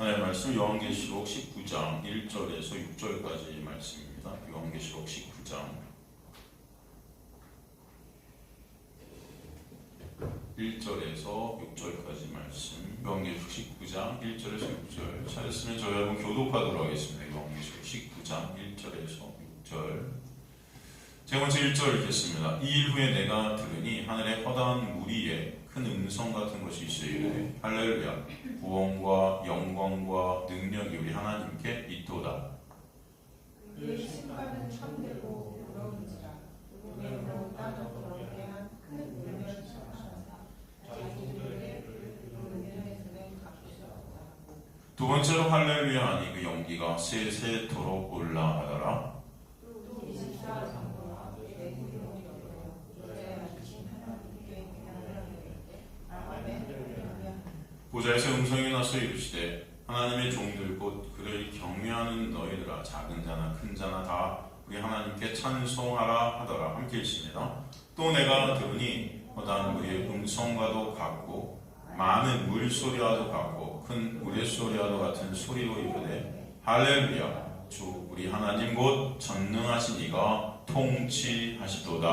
하나님의 말씀 요한계시록 19장 1절에서 6절까지 말씀입니다. 요한계시록 19장 1절에서 6절까지 말씀. 요한계시록 19장 1절에서 6절 찾았으면 저희 여러분 교독하도록 하겠습니다. 요한계시록 19장 1절에서 6절. 제가 먼저 1절 읽겠습니다. 이 일 후에 내가 들으니 하늘에 허다한 무리에 큰 음성 같은 것이 있어 이르되 할렐루야 구원과 영광과 능력이 우리 하나님께 있도다. 그의 신발은 참되고 부러운지라 은혜로 땅으로 대한 큰 은혜를 청하사 자기들에게 은혜의 갚으시었다. 두 번째로 할렐루야 하니 그 연기가 세세토록 올라가더라. 또 24 장로와 내구이 여겨 이제 하신 하나님께 하나님께 아멘. 보좌에서 음성이 나서 이르시되 하나님의 종들 곧 그를 경외하는 너희들아 작은 자나 큰 자나 다 우리 하나님께 찬송하라 하더라. 함께 읽습니다. 또 내가 들으니 허다한 무리의 음성과도 같고 많은 물소리와도 같고 큰 우레소리와도 같은 소리로 이르되 할렐루야 주 우리 하나님 곧 전능하신 이가 통치하시도다.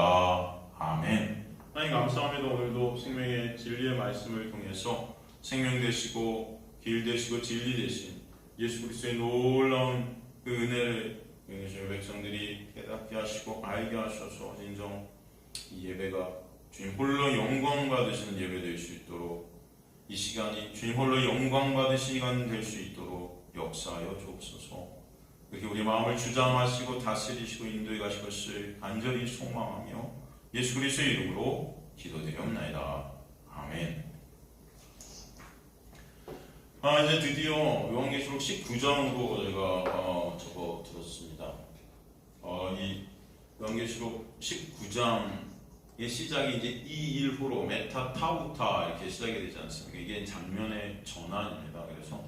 아멘. 하나님 감사합니다. 오늘도 생명의 진리의 말씀을 통해서 생명 되시고 길 되시고 진리 되신 예수 그리스도의 놀라운 그 은혜를 저희 백성들이 깨닫게 하시고 알게 하셔서 진정 이 예배가 주님 홀로 영광 받으시는 예배 될 수 있도록 이 시간이 주님 홀로 영광 받으시는 시간 될 수 있도록 역사하여 주옵소서. 이렇게 우리 마음을 주장하시고 다스리시고 인도해 가실 것을 간절히 소망하며 예수 그리스도의 이름으로 기도드리옵나이다. 아멘. 이제 드디어 요한계시록 19장으로 제가 접어들었습니다. 이 요한계시록 19장의 시작이 이제 이 일 후로 메타타우타 이렇게 시작이 되지 않습니까? 이게 장면의 전환입니다. 그래서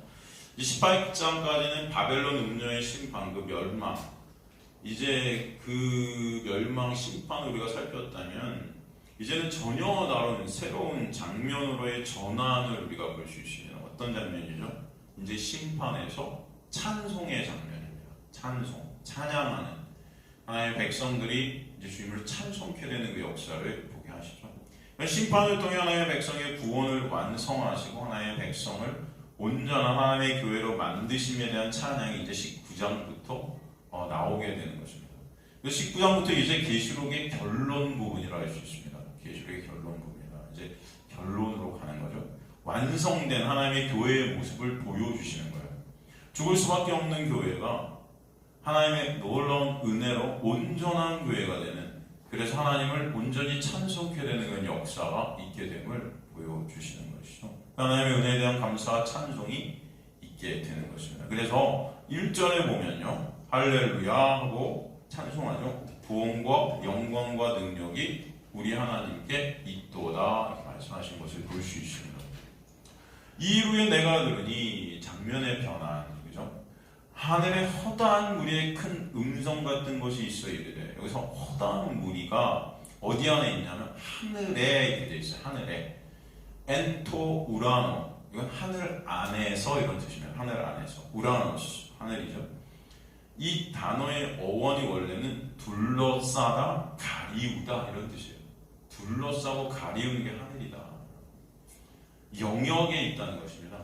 18장까지는 바벨론 음녀의 심판, 그 멸망. 이제 그 멸망 심판을 우리가 살폈다면 이제는 전혀 다른 새로운 장면으로의 전환을 우리가 볼 수 있습니다. 어떤 장면이죠? 이제 심판에서 찬송의 장면입니다. 찬송, 찬양하는 하나님의 백성들이 이제 주님을 찬송케 되는 그 역사를 보게 하시죠. 심판을 통해 하나님의 백성의 구원을 완성하시고 하나님의 백성을 온전한 하나님의 교회로 만드심에 대한 찬양이 이제 19장부터 나오게 되는 것입니다. 19장부터 이제 계시록의 결론 부분이라 할 수 있습니다. 계시록의 결론 부분이다. 이제 결론으로 가는 거죠. 완성된 하나님의 교회의 모습을 보여주시는 거예요. 죽을 수밖에 없는 교회가 하나님의 놀라운 은혜로 온전한 교회가 되는, 그래서 하나님을 온전히 찬송케 되는 그런 역사가 있게 됨을 보여주시는 것이죠. 하나님의 은혜에 대한 감사와 찬송이 있게 되는 것입니다. 그래서 1절에 보면요, 할렐루야 하고 찬송하죠. 구원과 영광과 능력이 우리 하나님께 있도다 이렇게 말씀하신 것을 볼 수 있습니다. 이 이후에 내가 들으니 장면의 변환, 그죠? 하늘에 허다한 무리의 큰 음성 같은 것이 있어 이르되, 여기서 허다한 무리가 어디 안에 있냐면 하늘에 이렇게 되어 있어요. 하늘에. 엔토 우라노, 이건 하늘 안에서 이런 뜻이면 하늘 안에서. 우라노스, 하늘이죠. 이 단어의 어원이 원래는 둘러싸다, 가리우다 이런 뜻이에요. 둘러싸고 가리우는 게 하늘이다. 영역에 있다는 것입니다.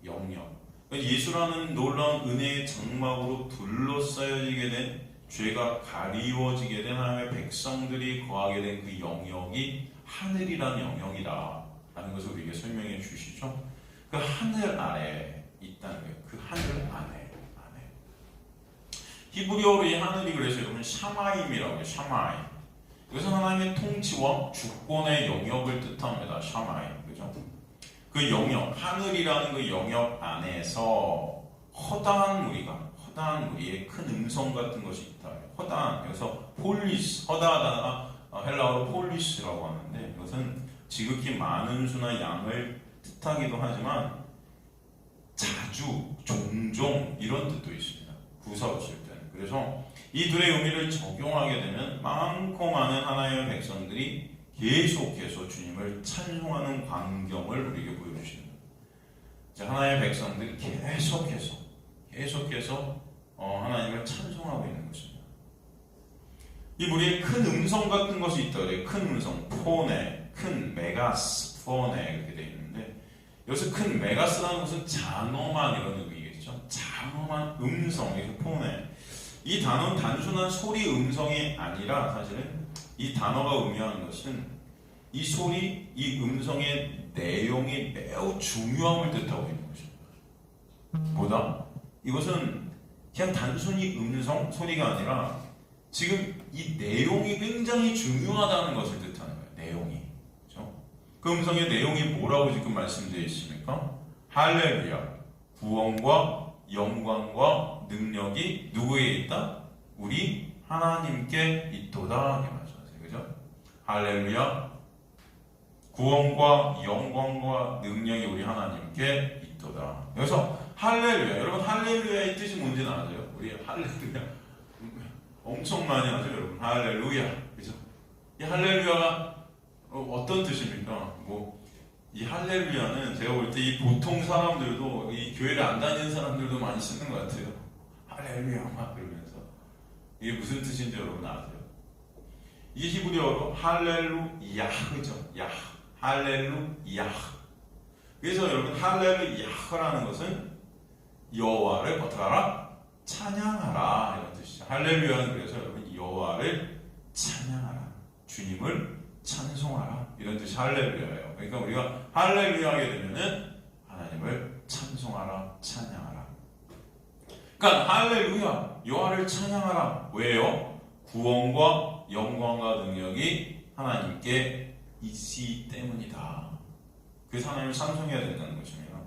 영역. 예수라는 놀라운 은혜의 장막으로 둘러싸여지게 된, 죄가 가리워지게 된 하나님의 백성들이 거하게 된 그 영역이 하늘이라는 영역이다 라는 것을 우리에게 설명해 주시죠. 그 하늘 아래에 있다는 거예요. 그 하늘 안에. 히브리어로 이 하늘이 그래서 여러분 샤마임이라고 해요. 샤마임. 이것은 하나님의 통치와 주권의 영역을 뜻합니다. 샤마임. 그죠? 그 영역, 하늘이라는 그 영역 안에서 허다한 무리의 큰 음성 같은 것이 있다. 허다한, 여기서 폴리스, 허다하다가 헬라어로 폴리스라고 하는데, 이것은 지극히 많은 수나 양을 뜻하기도 하지만 자주, 종종 이런 뜻도 있습니다. 구사로 쓸 때는. 그래서 이 둘의 의미를 적용하게 되면 많고 많은 하나님의 백성들이 계속해서 주님을 찬송하는 광경을 우리에게 보여주십니다. 하나님의 백성들이 계속해서 하나님을 찬송하고 있는 것입니다. 이 무리에 큰 음성 같은 것이 있다 그래요. 큰 음성, 포네, 큰 메가스, 포네 이렇게 되어 있는데 여기서 큰 메가스라는 것은 장엄한 이런 의미겠죠. 장엄한 음성, 이렇게 포네. 이 단어는 단순한 소리 음성이 아니라 사실은 이 단어가 의미하는 것은 이 소리, 이 음성의 내용이 매우 중요함을 뜻하고 있는 것입니다. 뭐다? 이것은 그냥 단순히 음성, 소리가 아니라 지금 이 내용이 굉장히 중요하다는 것을 뜻하는 거예요. 내용이. 그렇죠? 그 음성의 내용이 뭐라고 지금 말씀되어 있습니까? 할렐루야. 구원과 영광과 능력이 누구에 있다? 우리 하나님께 있도다. 이렇게 말씀하세요. 그죠? 할렐루야. 구원과 영광과 능력이 우리 하나님께 있도다. 여기서 할렐루야. 여러분 할렐루야의 뜻이 뭔지는 아세요? 우리 할렐루야 엄청 많이 하죠, 여러분. 할렐루야. 그죠? 이 할렐루야가 어떤 뜻입니까? 이 할렐루야는 제가 볼 때 이 보통 사람들도, 이 교회를 안 다니는 사람들도 많이 쓰는 것 같아요. 할렐루야 막 그러면서. 이게 무슨 뜻인지 여러분 아세요? 이게 히브리어로 할렐루야흐죠. 야흐. 할렐루야흐. 그래서 여러분 할렐루야흐라는 것은 여호와를 어떻게 하라? 찬양하라 이런 뜻이죠. 할렐루야는 그래서 여러분 여호와를 찬양하라, 주님을 찬송하라 이런 뜻이 할렐루야예요. 그러니까 우리가 할렐루야 하게 되면은 하나님을 찬송하라, 찬양하라. 그러니까 할렐루야, 여호와를 찬양하라. 왜요? 구원과 영광과 능력이 하나님께 있기 때문이다. 그래서 하나님을 찬송해야 된다는 것입니다.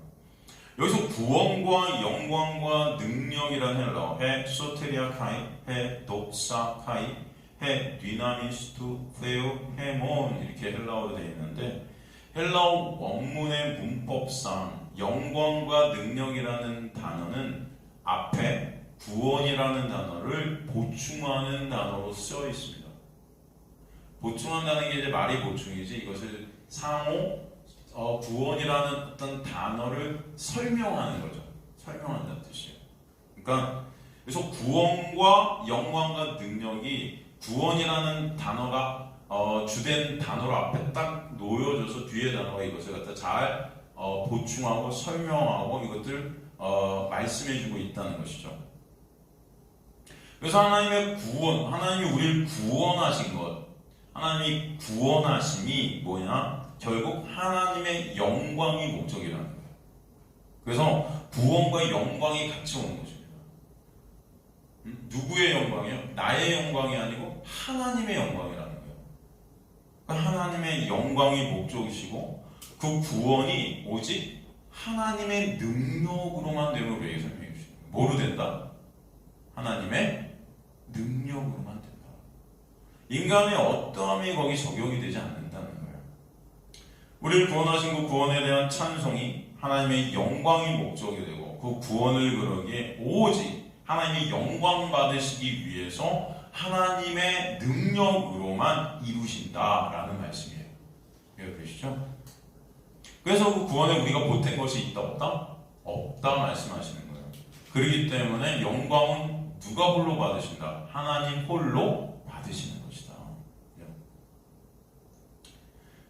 여기서 구원과 영광과 능력이라는 헬라어, 해 소테리아카이, 해 독사카이, 해 디나미스투, 페우, 헤몬 이렇게 헬라어로 되어 있는데 헬라어 원문의 문법상 영광과 능력이라는 단어는 앞에 구원이라는 단어를 보충하는 단어로 쓰여 있습니다. 보충한다는 게 이제 말이 보충이지 이것을 상호 구원이라는 어떤 단어를 설명하는 거죠. 설명한다는 뜻이에요. 그러니까 그래서 구원과 영광과 능력이 구원이라는 단어가 주된 단어로 앞에 딱 놓여져서 뒤에 단어가 이것을 갖다 잘 보충하고 설명하고 이것들 말씀해주고 있다는 것이죠. 그래서 하나님의 구원, 하나님이 우리를 구원하신 것, 하나님이 구원하심이 뭐냐? 결국 하나님의 영광이 목적이라는 거예요. 그래서 구원과 영광이 같이 오는 것입니다. 누구의 영광이요? 나의 영광이 아니고 하나님의 영광이라는 거예요. 그러니까 하나님의 영광이 목적이시고 그 구원이 오직 하나님의 능력으로만 되는 걸 여기 설명해 주시는 거예요. 뭐로 된다? 하나님의 능력으로만 된다. 인간의 어떠함이 거기 적용이 되지 않는다는 거예요. 우리를 구원하신 그 구원에 대한 찬송이 하나님의 영광이 목적이 되고 그 구원을 그러기에 오직 하나님의 영광 받으시기 위해서 하나님의 능력으로만 이루신다라는 말씀이에요. 그러시죠? 그래서 그 구원에 우리가 보탠 것이 있다 없다? 없다 말씀하시는 거예요. 그렇기 때문에 영광은 누가 홀로 받으신다? 하나님 홀로 받으시는 것이다.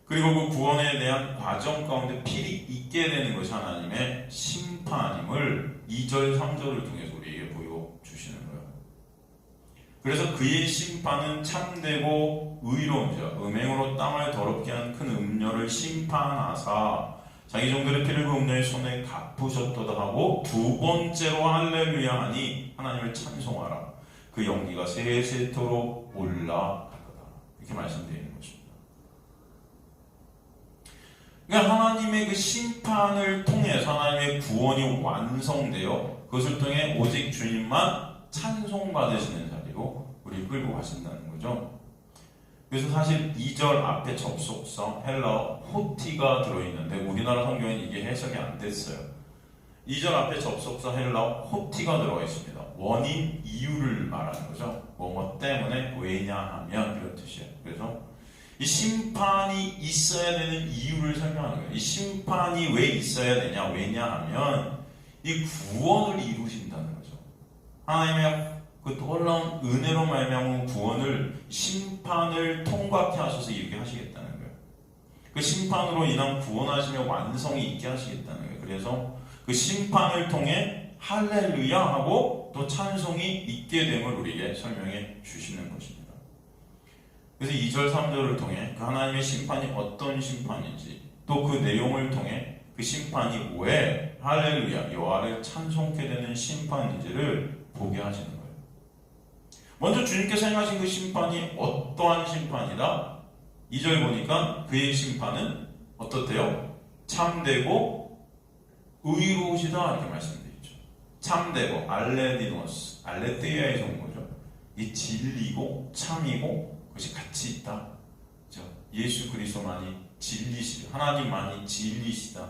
그리고 그 구원에 대한 과정 가운데 필히 있게 되는 것이 하나님의 심판임을 2절, 3절을 통해서 우리에게 보여주시는 거예요. 그래서 그의 심판은 참되고 의로운 자, 음행으로 땅을 더럽게 한 큰 음녀를 심판하사 자기 종들의 피를 그 음녀의 손에 갚으셨도다 하고 두 번째로 할렐루야 하니 하나님을 찬송하라. 그 연기가 세세토록 올라가도다. 이렇게 말씀되어 있는 것입니다. 그러니까 하나님의 그 심판을 통해서 하나님의 구원이 완성되어 그것을 통해 오직 주님만 찬송받으시는 자리로 우리 끌고 가신다는 거죠. 그래서 사실 2절 앞에 접속사 헬라어 호티가 들어있는데 우리나라 성경에는 이게 해석이 안 됐어요. 2절 앞에 접속사 헬라어 호티가 들어가 있습니다. 원인, 이유를 말하는 거죠. 뭐뭐 때문에, 왜냐하면 이런 뜻이에요. 그래서 이 심판이 있어야 되는 이유를 설명하는 거예요. 이 심판이 왜 있어야 되냐? 왜냐하면 이 구원을 이루신다는 거죠. 하나님의 그 놀라운 은혜로 말미암은 구원을 심판을 통과케 하셔서 이루게 하시겠다는 거예요. 그 심판으로 인한 구원하심의 완성이 있게 하시겠다는 거예요. 그래서 그 심판을 통해 할렐루야 하고 또 찬송이 있게 됨을 우리에게 설명해 주시는 것입니다. 그래서 2절 3절을 통해 그 하나님의 심판이 어떤 심판인지 또 그 내용을 통해 그 심판이 왜 할렐루야 여호와를 찬송케 되는 심판인지를 보게 하시는 거예요. 먼저 주님께서 행하신 그 심판이 어떠한 심판이다? 2절 보니까 그의 심판은 어떻대요? 참되고 의로우시다 이렇게 말씀드리죠. 참되고 알레디노스, 알레테이아에서 온 거죠. 이 진리고 참이고 그것이 같이 있다. 그렇죠? 예수 그리스도만이 진리시다. 하나님만이 진리시다.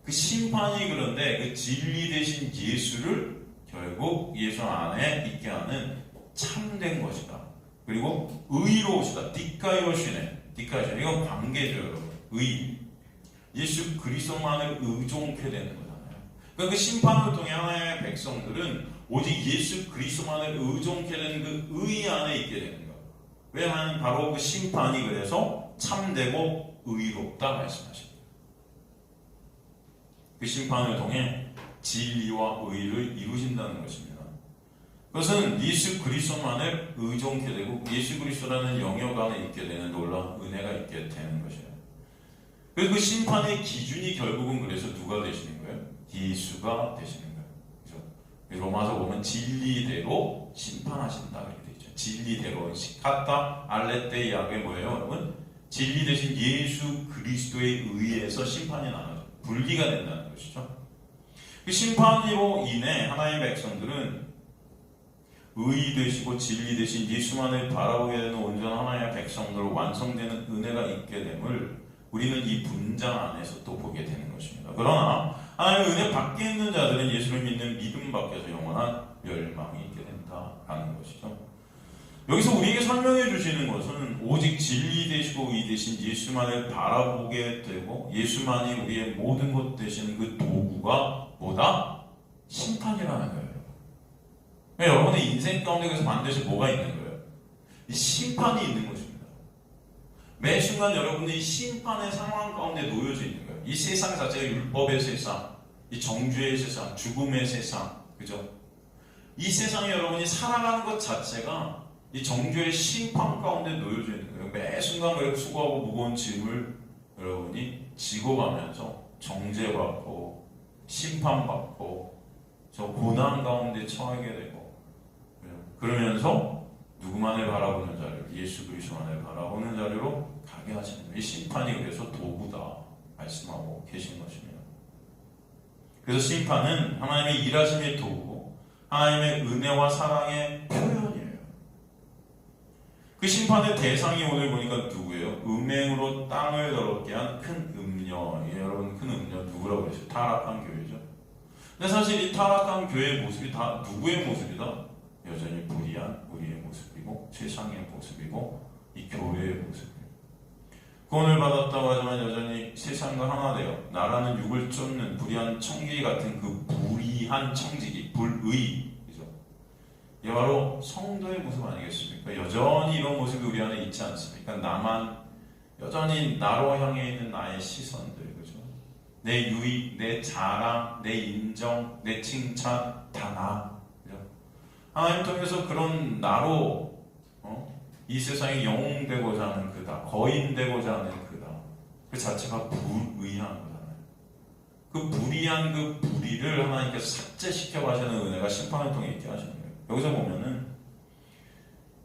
그 심판이 그런데 그 진리 되신 예수를 결국 예수 안에 있게 하는 참된 것이다. 그리고 의로우시다. 디카이오시네. 디카이오시네. 이건 관계죠, 여러분. 의. 예수 그리스도만을 의존케 되는 거잖아요. 그러니까 그 심판을 통해 하나님의 백성들은 오직 예수 그리스도만을 의존케 되는 그 의 안에 있게 되는 거예요. 왜냐하면 바로 그 심판이 그래서 참되고 의롭다 말씀하십니다. 그 심판을 통해 진리와 의를 이루신다는 것입니다. 그것은 예수 그리스도만을 의존케 되고 예수 그리스도라는 영역 안에 있게 되는 놀라운 은혜가 있게 되는 것이에요. 그래서 그 심판의 기준이 결국은 그래서 누가 되시는 거예요? 예수가 되시는 거예요. 그렇죠? 로마서 보면 진리대로 심판하신다 이렇게 되어 있죠. 진리대로 시카타 알레테이아게 뭐예요, 여러분? 진리 대신 예수 그리스도에 의해서 심판이 나눠져 분리가 된다는 것이죠. 그 심판으로 인해 하나님의 백성들은 의 되시고 진리 되신 예수만을 바라보게 되는 온전한 하나님의 백성들로 완성되는 은혜가 있게 됨을 우리는 이 분장 안에서 또 보게 되는 것입니다. 그러나 하나님의 은혜 밖에 있는 자들은 예수를 믿는 믿음 밖에서 영원한 멸망이 있게 된다라는 것이죠. 여기서 우리에게 설명해 주시는 것은 오직 진리 되시고 의 되신 예수만을 바라보게 되고 예수만이 우리의 모든 것 되시는 그 도구가 뭐다? 심판이라는 거예요. 여러분의 인생 가운데 그래서 반드시 뭐가 있는 거예요? 이 심판이 있는 것입니다. 매 순간 여러분이 이 심판의 상황 가운데 놓여져 있는 거예요. 이 세상 자체가 율법의 세상, 이 정죄의 세상, 죽음의 세상, 그죠? 이 세상에 여러분이 살아가는 것 자체가 이 정죄의 심판 가운데 놓여져 있는 거예요. 매 순간 그렇게 수고하고 무거운 짐을 여러분이 지고 가면서 정죄받고 심판받고 저 고난 가운데 처하게 되고 그러면서 누구만을 바라보는 자료, 예수 그리스도만을 바라보는 자료로 가게 하시는 거예요. 이 심판이 그래서 도구다 말씀하고 계신 것입니다. 그래서 심판은 하나님의 일하심의 도구고 하나님의 은혜와 사랑의 표현이에요. 그 심판의 대상이 오늘 보니까 누구예요? 음행으로 땅을 더럽게 한 큰 음녀. 여러분 큰 음녀 누구라고 그러죠? 타락한 교회죠. 근데 사실 이 타락한 교회의 모습이 다 누구의 모습이다? 여전히 불의한 우리의 모습이고 세상의 모습이고 이 교회의 모습이에요. 구원을 받았다고 하지만 여전히 세상과 하나 되어 나라는 육을 쫓는 불의한 청지기 같은 그 불의한 청지기, 불의, 그죠? 이게 바로 성도의 모습 아니겠습니까? 여전히 이런 모습이 우리 안에 있지 않습니까? 나만 여전히 나로 향해 있는 나의 시선들, 그죠? 내 유익, 내 자랑, 내 인정, 내 칭찬 다 나. 하나님 통해서 그런 나로 이 세상에 영웅 되고자 하는 그다, 거인 되고자 하는 그다, 그 자체가 불의한 거잖아요. 그 불의한 그 불의를 하나님께서 삭제시켜 가시는 은혜가 심판을 통해 있게 하시는 거예요. 여기서 보면은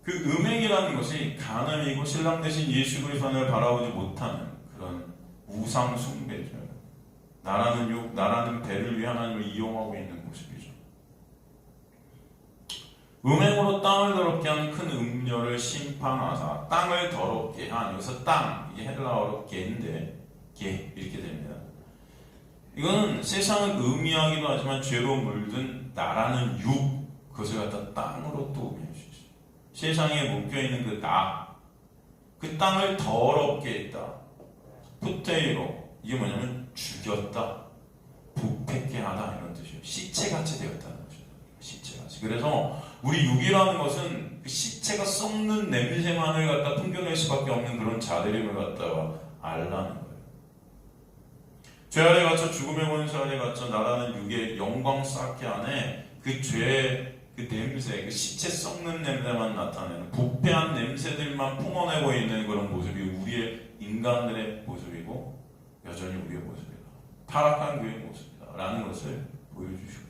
그 음행이라는 것이 간음이고 신랑 대신 예수 그리스도를 바라보지 못하는 그런 우상 숭배죠. 나라는 육, 나라는 배를 위해 하나님을 이용하고 있는 모습이죠. 음행으로 땅을 더럽게 한 큰 음녀를 심판하사 땅을 더럽게 한, 여기서 땅, 이게 헬라어로 개인데 개 이렇게 됩니다. 이거는 세상을 의미하기도 하지만 죄로 물든 나라는 육, 그것을 갖다 땅으로 또 의미할 수 있어요. 세상에 묶여있는 그 그 땅을 더럽게 했다. 푸테이로, 이게 뭐냐면 죽였다, 부패케 하다, 이런 뜻이에요. 시체같이 되었다는 거죠. 시체같이. 그래서 우리 육이라는 것은 그 시체가 썩는 냄새만을 갖다 풍겨낼 수밖에 없는 그런 자들임을 갖다가 알라는 거예요. 죄 아래 갇혀 죽음의 권세 아래 갇혀 나라는 육의 영광 쌓게 안에 그 죄의 그 냄새, 그 시체 썩는 냄새만 나타내는 부패한 냄새들만 뿜어내고 있는 그런 모습이 우리의 인간들의 모습이고 여전히 우리의 모습이다. 타락한 교회의 모습이다. 라는 것을 보여주시고,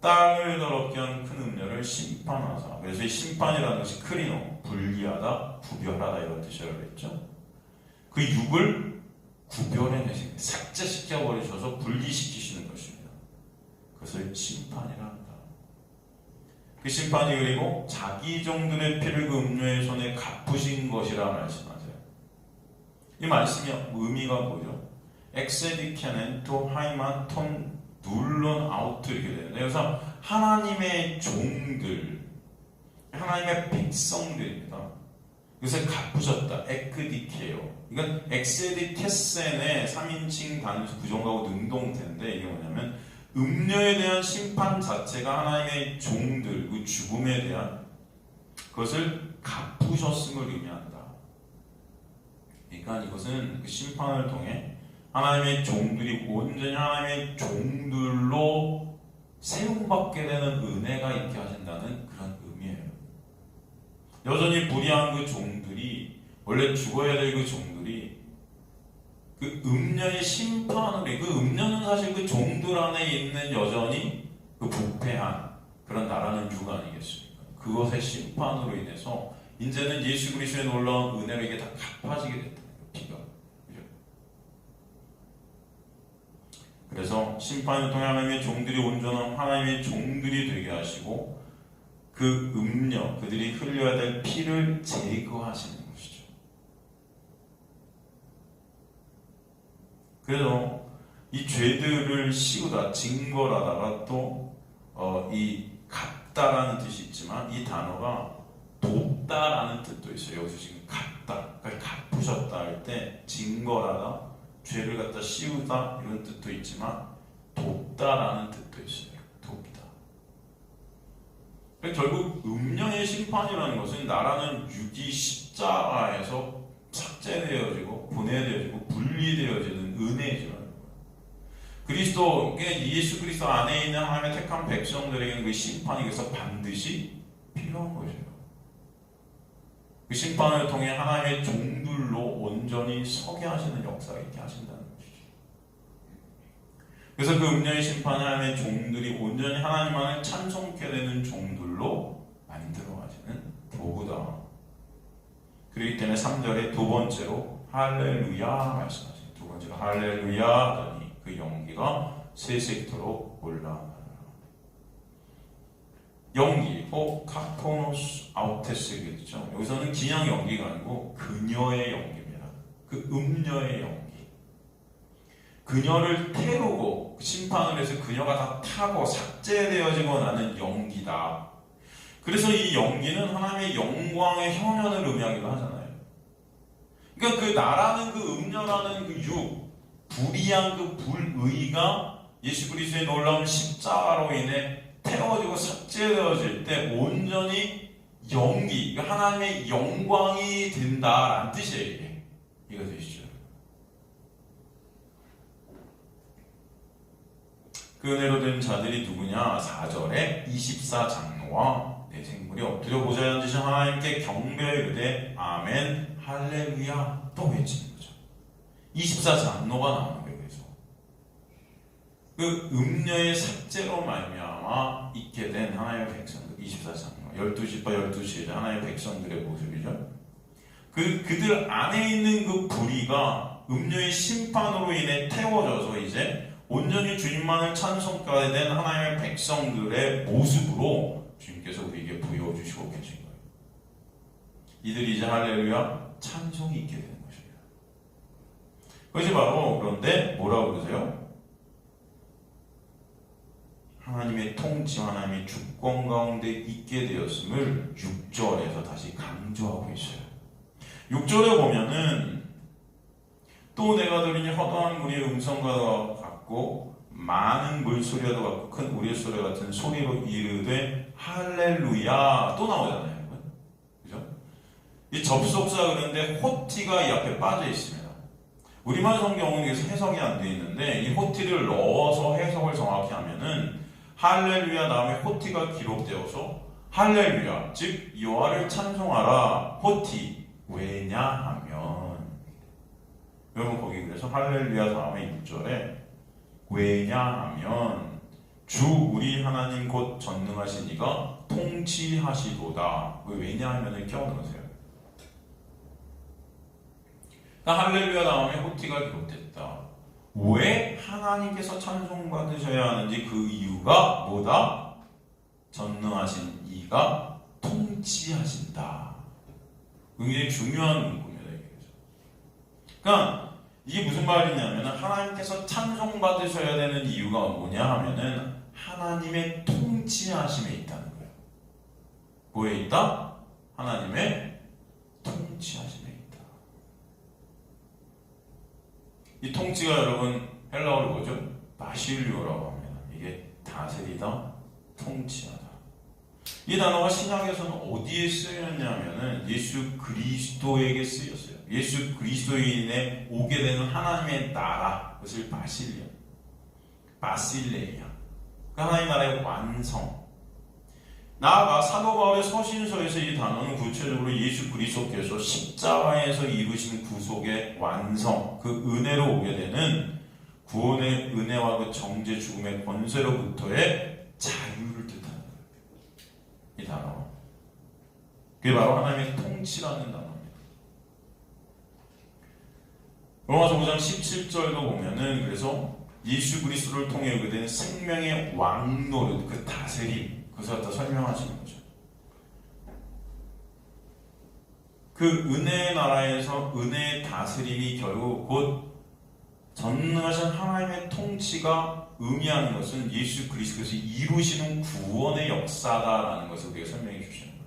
땅을 더럽게 한 큰 음녀를 심판하사. 그래서 이 심판이라는 것이 크리노, 분리하다, 구별하다, 이런 뜻이라고 그랬죠. 그 육을 구별해내시는, 삭제시켜버리셔서 분리시키시는 것입니다. 그것을 심판이라 한다. 그 심판이 그리고 자기 종들의 피를 그 음녀의 손에 갚으신 것이라 말씀하세요. 이 말씀이 의미가 뭐죠? 엑세디케는 또 하이만 톤 눌론 아우트, 이렇게 되는데, 그래서 하나님의 종들, 하나님의 백성들입니다. 그것을 갚으셨다. 에크디케요. 이건 엑세디케센의 3인칭 단수 부정하고 능동태인데, 이게 뭐냐면 음녀에 대한 심판 자체가 하나님의 종들, 그 죽음에 대한 그것을 갚으셨음을 의미한다. 그러니까 이것은 그 심판을 통해 하나님의 종들이 온전히 하나님의 종들로 세움받게 되는 은혜가 있게 하신다는 그런 의미예요. 여전히 불의한 그 종들이, 원래 죽어야 될 그 종들이 그 음녀의 심판으로, 그 음녀는 사실 그 종들 안에 있는 여전히 그 부패한 그런 나라는 육 아니겠습니까? 그것의 심판으로 인해서 이제는 예수 그리스도의 놀라운 은혜로 이게 다 갚아지게 됐다. 피가. 그죠? 그래서 심판을 통해 하나님의 종들이 온전한 하나님의 종들이 되게 하시고 그 음녀, 그들이 흘려야 될 피를 제거하시는 것이죠. 그래서 이 죄들을 씌우다, 징벌하다가 또 이 갚다라는 뜻이 있지만 이 단어가 돕다라는 뜻도 있어요. 여기서 지금 갚다, 그러니까 갚으셨다 할 때 징벌하다, 죄를 갖다 씌우다, 이런 뜻도 있지만 돕다라는 뜻도 있어요. 돕다. 그러니까 결국 음녀의 심판이라는 것은 나라는 육이 십자가에서 삭제되어지고 분해되어지고 분리되어지는 은혜죠. 그리스도, 예수 그리스도 안에 있는 하나님의 택한 백성들에게는 그 심판이 그래서 반드시 필요한 것이에요. 그 심판을 통해 하나님의 종들로 온전히 서게 하시는 역사가 있게 하신다는 것이죠. 그래서 그 음녀의 심판이 하나님의 종들이 온전히 하나님만을 찬송케 되는 종들로 만들어 가시는 도구다. 그렇기 때문에 3절에 두 번째로 할렐루야 말씀하세요. 두 번째로 할렐루야 하더니 그 연기가 세색토록 올라가라. 연기, 카포노스 아우테스겠죠. 여기서는 그냥 연기가 아니고 그녀의 연기입니다. 그 음녀의 연기. 그녀를 태우고 심판을 해서 그녀가 다 타고 삭제되어지고 나는 연기다. 그래서 이 연기는 하나님의 영광의 현현을 의미하기도 하잖아요. 그러니까 그 나라는 그 음녀라는 그 육, 불의한 그 불의가 예수 그리스도의 놀라운 십자가로 인해 태워지고 삭제되어질 때 온전히 연기, 하나님의 영광이 된다라는 뜻이에요. 이게 이거 되시죠? 그 은혜로 된 자들이 누구냐? 4절에 24장로와 내 생물이 엎드려 보좌에 앉으신 하나님께 경배하여 이르되 아멘 할렐루야 또 외치는 거죠. 24장로가 나오는 거예요. 그래서 그 음녀의 삭제로 말미암아 있게 된 하나님의 백성들, 24장로, 12지파 12지파 하나님의 백성들의 모습이죠. 그들 안에 있는 그 불의가 음녀의 심판으로 인해 태워져서 이제 온전히 주님만을 찬송하게 된 하나님의 백성들의 모습으로 주님께서 우리에게 보여주시고 계신 거예요. 이들이 이제 할렐루야 찬송이 있게 되는 것입니다. 그것이 바로, 그런데 뭐라고 그러세요? 하나님의 통치, 하나님의 주권 가운데 있게 되었음을 6절에서 다시 강조하고 있어요. 6절에 보면은 또 내가 들으니 허다한 무리의 음성과 같고 많은 물소리와도 같고 큰 우리의 소리 같은 소리로 이르되 할렐루야 또 나오잖아요. 그죠? 이 접속사 그런데 호티가 이 앞에 빠져 있습니다. 우리말 성경은 여기서 해석이 안 되어 있는데 이 호티를 넣어서 해석을 정확히 하면은 할렐루야 다음에 호티가 기록되어서 할렐루야 즉 여호와를 찬송하라 호티 왜냐하면 여러분 거기 그래서 할렐루야 다음에 6절에 왜냐하면 주 우리 하나님 곧 전능하신 이가 통치하시도다. 왜냐하면을 껴넣으세요. 그러니까 할렐루야 다음에 호티가 기록됐다. 왜 하나님께서 찬송받으셔야 하는지 그 이유가 뭐다? 전능하신 이가 통치하신다. 굉장히 중요한 문구입니다. 그러니까 이게 무슨 말이냐면 하나님께서 찬송받으셔야 되는 이유가 뭐냐 하면은 하나님의 통치하심에 있다는 거예요. 뭐에 있다? 하나님의 통치하심에 있다. 이 통치가 여러분 헬라어로 뭐죠? 마실류라고 합니다. 이게 다스리다, 통치하다. 이 단어가 신약에서는 어디에 쓰였냐면은 예수 그리스도에게 쓰였어요. 예수 그리스도인에 오게 되는 하나님의 나라, 그것을 바실레이아. 그 하나님의 나라의 완성. 나아가 사도 바울의 서신서에서 이 단어는 구체적으로 예수 그리스도께서 십자가에서 이루신 구속의 완성, 그 은혜로 오게 되는 구원의 은혜와 그 정죄 죽음의 권세로부터의 자유를 뜻하는 거예요. 이 단어. 그게 바로 하나님의 통치라는 단어입니다. 로마서 5장 17절도 보면은 그래서 예수 그리스도를 통해 오게 된 생명의 왕노릇, 그 다스림, 그것을 갖다 설명하시는 거죠. 그 은혜의 나라에서 은혜의 다스림이 결국 곧 전능하신 하나님의 통치가 의미하는 것은 예수 그리스도께서 이루시는 구원의 역사다라는 것을 우리가 설명해 주시는 거예요.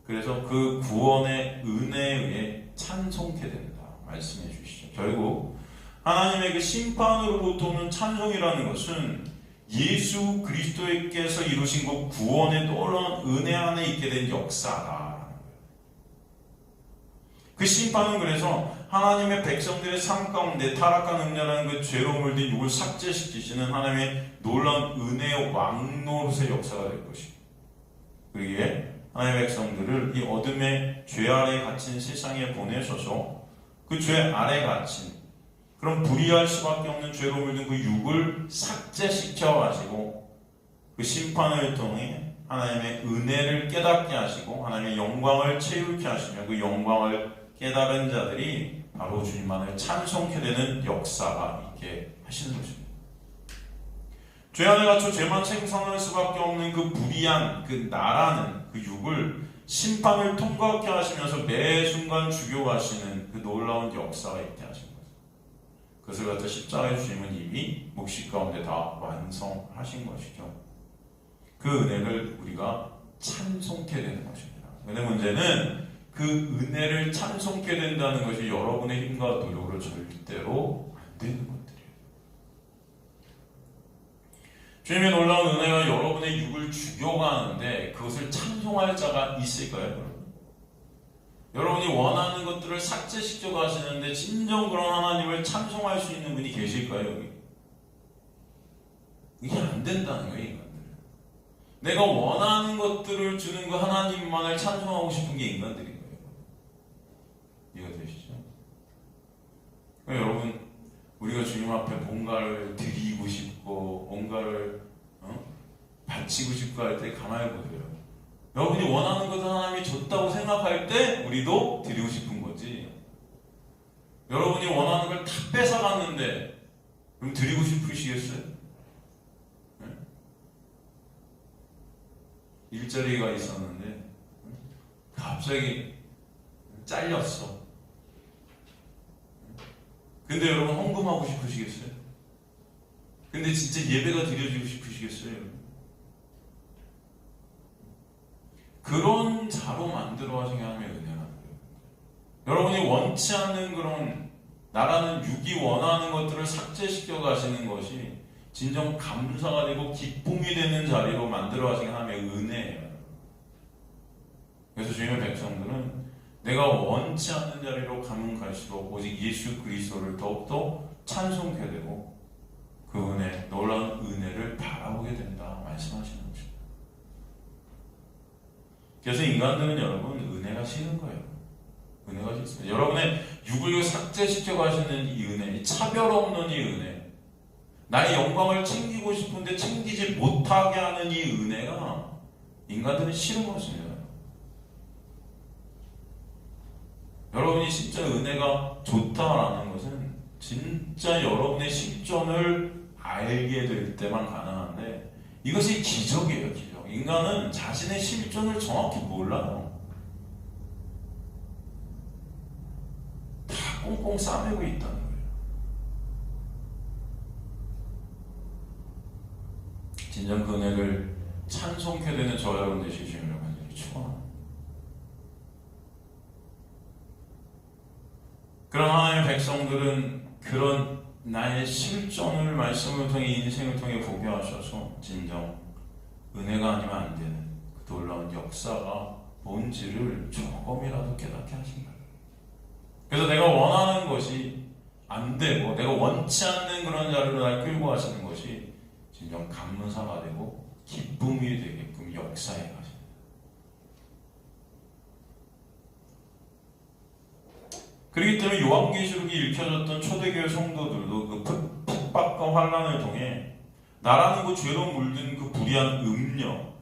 그래서 그 구원의 은혜에 의해 찬송케 된다 말씀해 주시죠. 결국 하나님의 그 심판으로부터 오는 찬송이라는 것은 예수 그리스도께서 이루신 그 구원의 놀라운 은혜 안에 있게 된 역사다. 그 심판은 그래서 하나님의 백성들의 삶 가운데 타락한 음녀라는 그 죄로 물든 육을 삭제시키시는 하나님의 놀라운 은혜의 왕노릇의 역사가 될 것입니다. 그러기에 하나님의 백성들을 이 어둠의 죄 아래 갇힌 세상에 보내셔서 그 죄 아래 갇힌 그런 불의할 수밖에 없는 죄로 물든 그 육을 삭제시켜 가지고 그 심판을 통해 하나님의 은혜를 깨닫게 하시고 하나님의 영광을 채우게 하시며 그 영광을 깨달은 자들이 바로 주님만을 찬송케 되는 역사가 있게 하시는 것입니다. 죄 안에 갇혀 죄만 생산할 수밖에 없는 그 불의한 그 나라는 그 육을 심판을 통과하게 하시면서 매 순간 죽여가시는 그 놀라운 역사가 있게 하신 거죠. 그것을 갖다 십자가의 주님은 이미 묵시 가운데 다 완성하신 것이죠. 그 은혜를 우리가 찬송케 되는 것입니다. 근데 문제는 그 은혜를 찬송케 된다는 것이 여러분의 힘과 노력으로 절대로 안 되는 것들이에요. 주님의 놀라운 은혜가 여러분의 육을 죽여가는데 그것을 찬송할 자가 있을까요? 여러분? 여러분이 원하는 것들을 삭제시켜 가시는데 진정 그런 하나님을 찬송할 수 있는 분이 계실까요? 여기? 이게 안 된다는 거예요, 인간들. 내가 원하는 것들을 주는 그 하나님만을 찬송하고 싶은 게 인간들인 거예요. 이해가 되시죠? 그러니까 여러분, 우리가 주님 앞에 뭔가를 드리고 싶고 뭔가를 바치고 싶고 할 때 가만히 보세요. 여러분이 원하는 것을 하나님이 줬다고 생각할 때 우리도 드리고 싶은 거지. 여러분이 원하는 걸 다 뺏어갔는데 그럼 드리고 싶으시겠어요? 네? 일자리가 있었는데 갑자기 잘렸어. 근데 여러분 헌금하고 싶으시겠어요? 근데 진짜 예배가 드려지고 싶으시겠어요? 그런 자로 만들어 하시게 하면 은혜가 돼요. 여러분이 원치 않는 그런 나라는 육이 원하는 것들을 삭제시켜 가시는 것이 진정 감사가 되고 기쁨이 되는 자리로 만들어 가시게 하면 은혜예요. 그래서 주님의 백성들은 내가 원치 않는 자리로 가면 갈수록 오직 예수 그리스도를 더욱더 찬송케 되고 그 은혜, 놀라운 은혜를 바라보게 된다 말씀하시는 것입니다. 그래서 인간들은 여러분 은혜가 싫은 거예요. 은혜가 싫습니다. 여러분의 육을 삭제시켜 가시는 이 은혜, 이 차별 없는 이 은혜, 나의 영광을 챙기고 싶은데 챙기지 못하게 하는 이 은혜가 인간들은 싫은 것입니다. 여러분이 진짜 은혜가 좋다라는 것은 진짜 여러분의 실존을 알게 될 때만 가능한데 이것이 기적이에요. 기적. 인간은 자신의 실존을 정확히 몰라요. 다 꽁꽁 싸매고 있다는 거예요. 진정 그 은혜를 찬송케 되는 저와 여러분 되시기를 간절히 축원합니다. 그런 하나님의 백성들은 그런 나의 실존을 말씀을 통해 인생을 통해 보게 하셔서 진정 은혜가 아니면 안 되는 그 놀라운 역사가 뭔지를 조금이라도 깨닫게 하신 거예요. 그래서 내가 원하는 것이 안 되고 내가 원치 않는 그런 자리로 날 끌고 가시는 것이 진정 감사가 되고 기쁨이 되게끔 역사해 가십니다. 그렇기 때문에 요한계시록이 읽혀졌던 초대교회 성도들도 그 핍박과 환난을 통해 나라는 그 죄로 물든 그 불의한 음녀,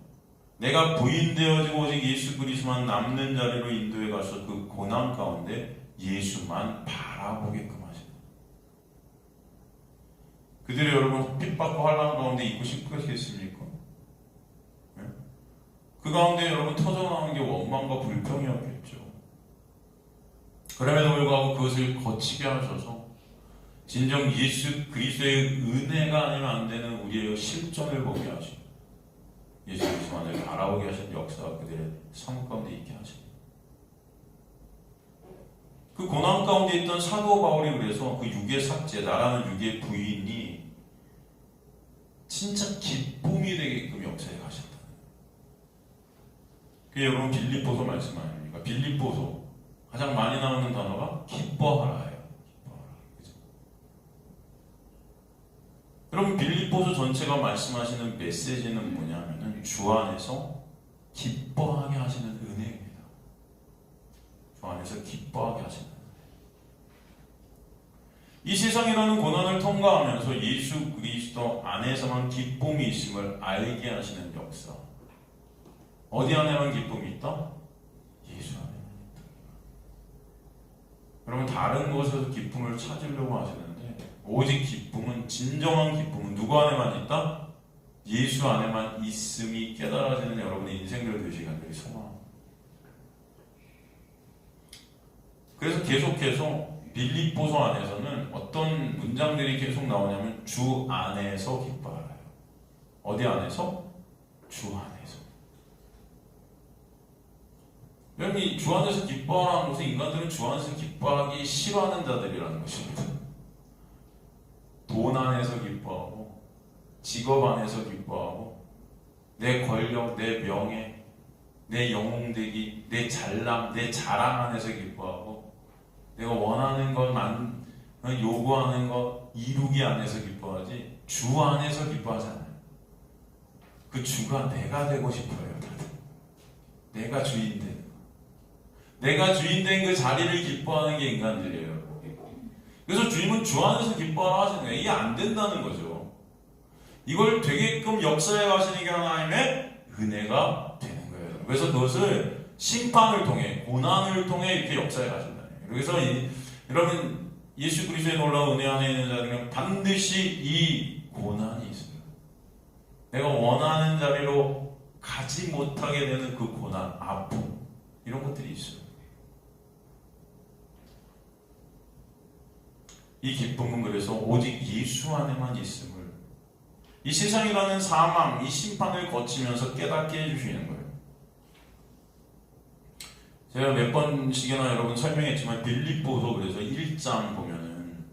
내가 부인되어지고 오직 예수 그리스도만 남는 자리로 인도해 가서 그 고난 가운데 예수만 바라보게끔 하십니다. 그들이 여러분 핍박과 환난 가운데 있고 싶으시겠습니까? 네? 그 가운데 여러분 터져나오는 게 원망과 불평이었겠죠. 그럼에도 불구하고 그것을 거치게 하셔서 진정 예수 그리스도의 은혜가 아니면 안 되는 우리의 실존을 보게 하시고 예수 그리스도만을 바라보게 하신 역사가 그들의 삶 가운데 있게 하십니다. 그 고난 가운데 있던 사도 바울이 그래서 그 육의 삭제, 나라는 육의 부인이 진짜 기쁨이 되게끔 역사에 가셨다. 그게 여러분 빌립보서 말씀 아닙니까? 빌립보서 가장 많이 나오는 단어가 기뻐하라예요. 기뻐하라. 그죠? 여러분 빌립보서 전체가 말씀하시는 메시지는 뭐냐면은 주 안에서 기뻐하게 하시는 은혜입니다. 주 안에서 기뻐하게 하시는 은혜. 이 세상이라는 고난을 통과하면서 예수 그리스도 안에서만 기쁨이 있음을 알게 하시는 역사. 어디 안에만 기쁨이 있다? 예수 안에. 여러분 다른 곳에서 기쁨을 찾으려고 하시는데 오직 기쁨은 진정한 기쁨은 누구 안에만 있다? 예수 안에만 있음이 깨달아지는 여러분의 인생들 되시기 간절히 소망합니다. 그래서 계속해서 빌립보서 안에서는 어떤 문장들이 계속 나오냐면 주 안에서 기뻐하라요. 어디 안에서? 주 안에서. 여러분 이 주 안에서 기뻐하라는 것은 인간들은 주 안에서 기뻐하기 싫어하는 자들이라는 것입니다. 돈 안에서 기뻐하고 직업 안에서 기뻐하고 내 권력, 내 명예, 내 영웅되기, 내 잘남, 내 자랑 안에서 기뻐하고 내가 원하는 것만 요구하는 것 이루기 안에서 기뻐하지 주 안에서 기뻐하잖아요. 그 주가 내가 되고 싶어요. 내가 주인 되는 거. 내가 주인 된 그 자리를 기뻐하는 게 인간들이에요. 그래서 주님은 주 안에서 기뻐하라 하시는 거예요. 이게 안 된다는 거죠. 이걸 되게끔 역사해 가시는 게 하나님의 은혜가 되는 거예요. 그래서 그것을 심판을 통해 고난을 통해 이렇게 역사해 가신다. 그래서 여러분 예수 그리스도의 놀라운 은혜 안에 있는 자들은 반드시 이 고난이 있어요. 내가 원하는 자리로 가지 못하게 되는 그 고난, 아픔 이런 것들이 있어요. 이 기쁨은 그래서 오직 예수 안에만 있음을 이 세상이라는 사망, 이 심판을 거치면서 깨닫게 해주시는 거예요. 제가 몇 번씩이나 여러분 설명했지만 빌립보서 그래서 1장 보면은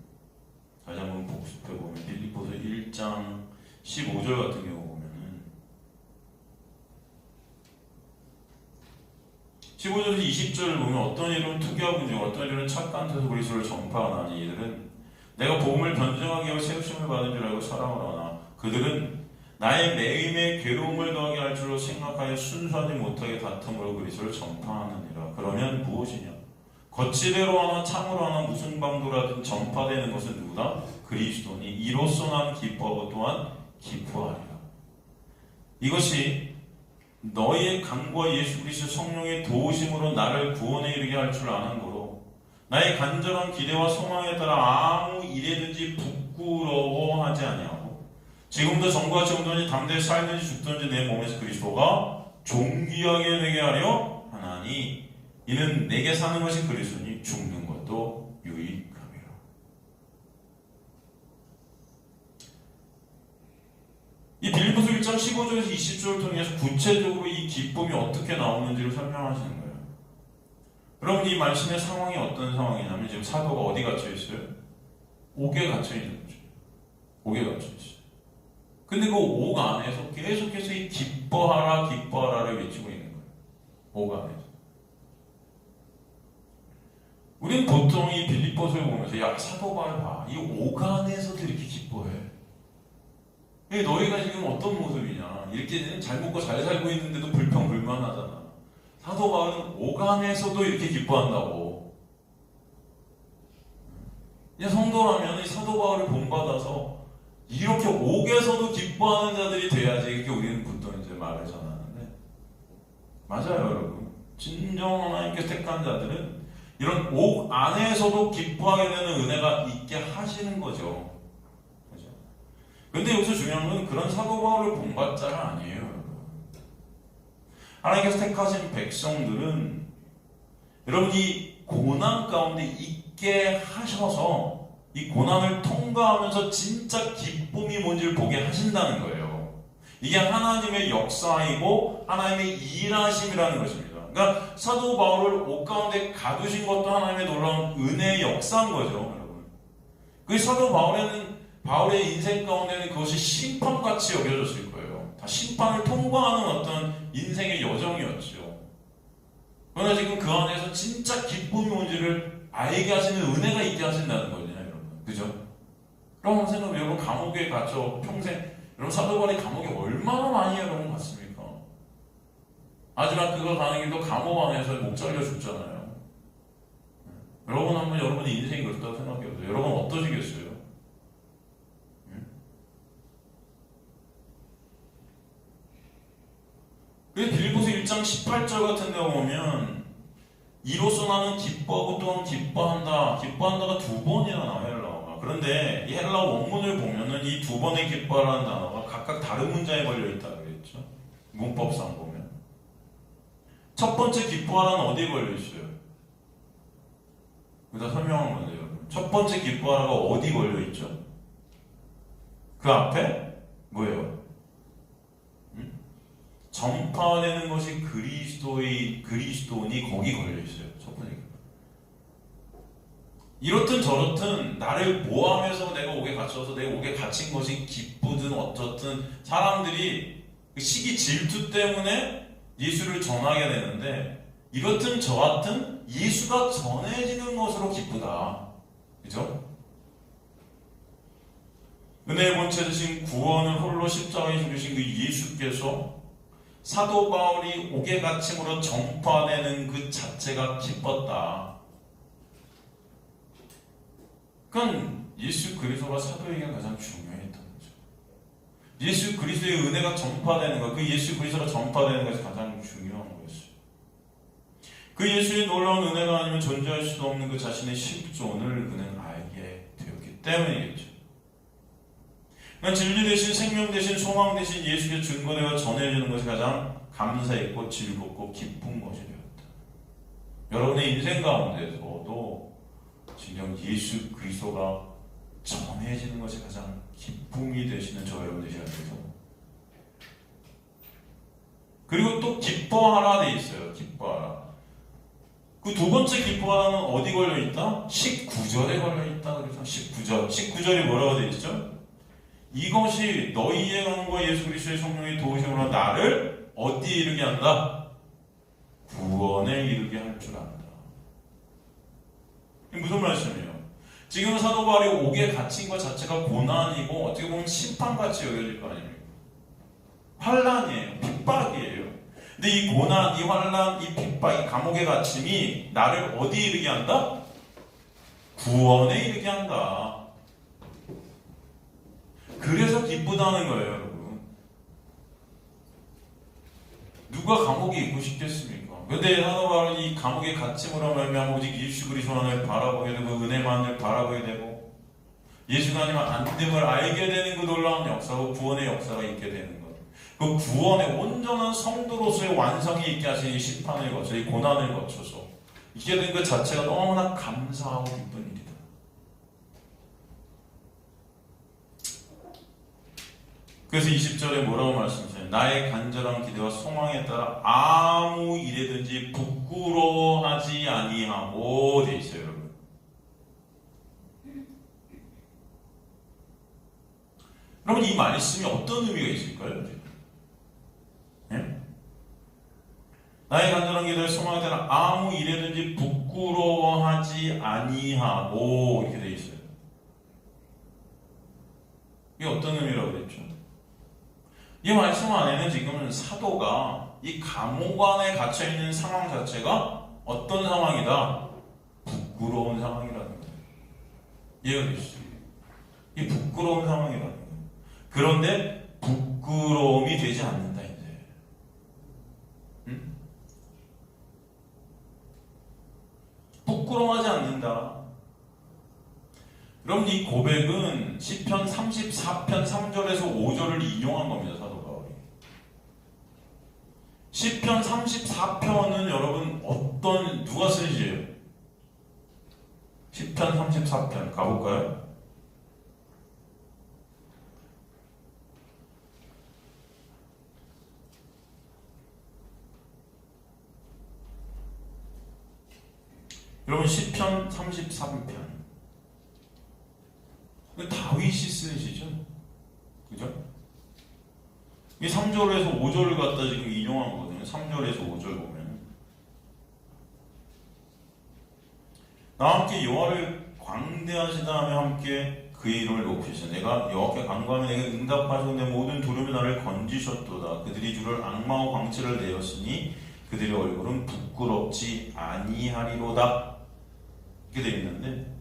다시 한번 복습해보면 빌립보서 1장 15절 같은 경우 보면은 15절에서 20절을 보면 어떤 이들은 투기하고 중 어떤 이들은 착한 태도 그리스도를 전파하나니 이들은 내가 복음을 변증하게 하고 세우심을 받은 줄 알고 사랑을 하나 그들은 나의 매임에 괴로움을 더하게 할 줄로 생각하여 순수하지 못하게 다툼으로 그리스도를 전파하느니라. 그러면 무엇이냐? 거치대로 하나 참으로 하나 무슨 방도라든 전파되는 것은 누구다? 그리스도니 이로써 난 기뻐하고 또한 기뻐하리라. 이것이 너희의 간구와 예수 그리스도 성령의 도우심으로 나를 구원에 이르게 할 줄 아는 거로 나의 간절한 기대와 소망에 따라 아무 일에든지 부끄러워하지 아니하고 지금도 전과 같이 온전히 담대히 살든지 죽든지 내 몸에서 그리스도가 존귀하게 되게 하려 하나니 이는 내게 사는 것이 그리스도니 죽는 것도 유익함이라. 이 빌립보서 1장 15절에서 20절을 통해서 구체적으로 이 기쁨이 어떻게 나오는지를 설명하시는 거예요. 여러분 이 말씀의 상황이 어떤 상황이냐면 지금 사도가 어디 갇혀 있어요? 옥에 갇혀 있는 거죠. 옥에 갇혀 있어요. 근데 그 옥 안에서 계속해서 이 기뻐하라 기뻐하라를 외치고 있는 거예요. 옥 안에서. 우리는 보통 이 빌립보서를 보면서 야 사도 바울 봐. 이 옥 안에서도 이렇게 기뻐해. 너희가 지금 어떤 모습이냐. 이렇게 잘 먹고 잘 살고 있는데도 불평불만하잖아. 사도 바울은 옥 안에서도 이렇게 기뻐한다고. 성도라면 이 사도 바울을 본받아서 이렇게 옥에서도 기뻐하는 자들이 돼야지 이렇게 우리는 보통 이제 말을 전하는데 맞아요 여러분. 진정 하나님께 택한 자들은 이런 옥 안에서도 기뻐하게 되는 은혜가 있게 하시는 거죠. 그죠? 근데 여기서 중요한 건 그런 사도 바울을 본받자가 아니에요 여러분. 하나님께서 택하신 백성들은 여러분 이 고난 가운데 있게 하셔서 이 고난을 통과하면서 진짜 기쁨이 뭔지를 보게 하신다는 거예요. 이게 하나님의 역사이고 하나님의 일하심이라는 것입니다. 그러니까 사도 바울을 옥 가운데 가두신 것도 하나님의 놀라운 은혜의 역사인 거죠, 여러분. 그 사도 바울의 인생 가운데는 그것이 심판같이 여겨졌을 거예요. 다 심판을 통과하는 어떤 인생의 여정이었죠. 그러나 지금 그 안에서 진짜 기쁨이 뭔지를 알게 하시는 은혜가 있게 하신다는 거죠. 그죠? 여러분 생각해 여러분 감옥에 갇혀 평생 여러분 사도 바울이 감옥에 얼마나 많이 여러분 갔습니까? 하지만 그걸 가는 길도 감옥 안에서 목 잘려 죽잖아요. 여러분 한번 여러분의 인생이 그렇다고 생각해보세요. 여러분 어떠시겠어요? 빌립보서 1장 18절 같은 데 보면 이로써 나는 기뻐하고 또한 기뻐한다. 기뻐한다가 두 번이나 나와요. 그런데 이 헬라 원문을 보면은 이 두 번의 기뻐라는 단어가 각각 다른 문자에 걸려 있다고 그랬죠. 문법상 보면 첫 번째 기뻐하라는 어디에 걸려 있어요? 여기다 설명한 건데요, 여러분. 첫 번째 기뻐하라가 어디 걸려 있죠? 그 앞에 뭐예요? 전파되는 것이 그리스도니 거기 걸려 있어요. 첫 번째. 이렇든 저렇든 나를 모함해서 내가 옥에 갇혀서 내 옥에 갇힌 것이 기쁘든 어떻든 사람들이 시기 질투 때문에 예수를 전하게 되는데 이렇든 저렇든 예수가 전해지는 것으로 기쁘다. 그죠? 은혜의 본체 되신 구원을 홀로 십자가에 죽으신 그 예수께서 사도 바울이 옥에 갇힘으로 전파되는 그 자체가 기뻤다. 그건 예수 그리스도가 사도에게 가장 중요했던 거죠. 예수 그리스도의 은혜가 전파되는 것, 그 예수 그리스도가 전파되는 것이 가장 중요한 거였어요. 그 예수의 놀라운 은혜가 아니면 존재할 수도 없는 그 자신의 실존을 그는 알게 되었기 때문이겠죠. 그러니까 진리 대신 생명 대신 소망 대신 예수의 증거되어 전해지는 것이 가장 감사했고 즐겁고 기쁜 것이 되었다. 여러분의 인생 가운데서도 진정 예수 그리스도가 전해지는 것이 가장 기쁨이 되시는 저 여러분 되셔야 되죠. 그리고 또 기뻐하라 돼 있어요. 기뻐하라. 그 두 번째 기뻐하라는 어디 걸려 있다? 19절에 걸려 있다. 그래서 19절. 19절이 뭐라고 돼 있죠? 이것이 너희의 영과 예수 그리스도의 성령의 도우심으로 나를 어디에 이르게 한다? 구원에 이르게 할 줄 안다. 이게 무슨 말씀이에요? 지금 사도 바울이 옥에 갇힌 것 자체가 고난이고 어떻게 보면 심판같이 여겨질 거 아닙니까? 환난이에요. 핍박이에요. 근데 이 고난, 이 환난, 이 핍박, 이 감옥의 갇힘이 나를 어디에 이르게 한다? 구원에 이르게 한다. 그래서 기쁘다는 거예요, 여러분. 누가 감옥에 있고 싶겠습니까? 근데 사도 바울은 이 감옥의 갇힘으로 말미암아 오직 예수 그리스도만을 바라보게 되고 은혜만을 바라보게 되고 예수가 아니면 안 됨을 알게 되는 그 놀라운 역사고 구원의 역사가 있게 되는 것. 그 구원의 온전한 성도로서의 완성이 있게 하신 이 심판을 거쳐, 이 고난을 거쳐서 있게 된 그 자체가 너무나 감사하고 기쁜 일이다. 그래서 20절에 뭐라고 말씀하세요? 나의 간절한 기대와 소망에 따라 아무 일에든지 부끄러워하지 아니하고 돼 있어요, 여러분. 여러분, 이 말씀이 어떤 의미가 있을까요? 네? 나의 간절한 기대와 소망에 따라 아무 일에든지 부끄러워하지 아니하고 이렇게 돼 있어요. 이게 어떤 의미라고 그랬죠? 이 말씀 안에는 지금 사도가 이 감옥 안에 갇혀있는 상황 자체가 어떤 상황이다? 부끄러운 상황이라는 거예요. 이해가 되시죠? 이 부끄러운 상황이라는 거예요. 그런데 부끄러움이 되지 않는다, 이제. 응? 부끄러워하지 않는다. 그럼 이 고백은 시편 34편 3절에서 5절을 인용한 겁니다, 사도 바울이. 시편 34편은 여러분 누가 쓴 시예요? 시편 34편 가볼까요? 여러분 시편 33편 다윗이 쓴 시죠? 그죠? 이 3절에서 5절을 갖다 지금 인용한 거거든요. 3절에서 5절 보면 나와 함께 여호와를 광대하시다 하며 함께 그의 이름을 높이시오. 내가 여호와께 간구하면 내게 응답하시고 내 모든 두려움이 나를 건지셨도다. 그들이 주를 악마와 광채를 내었으니 그들의 얼굴은 부끄럽지 아니하리로다. 이렇게 되어 있는데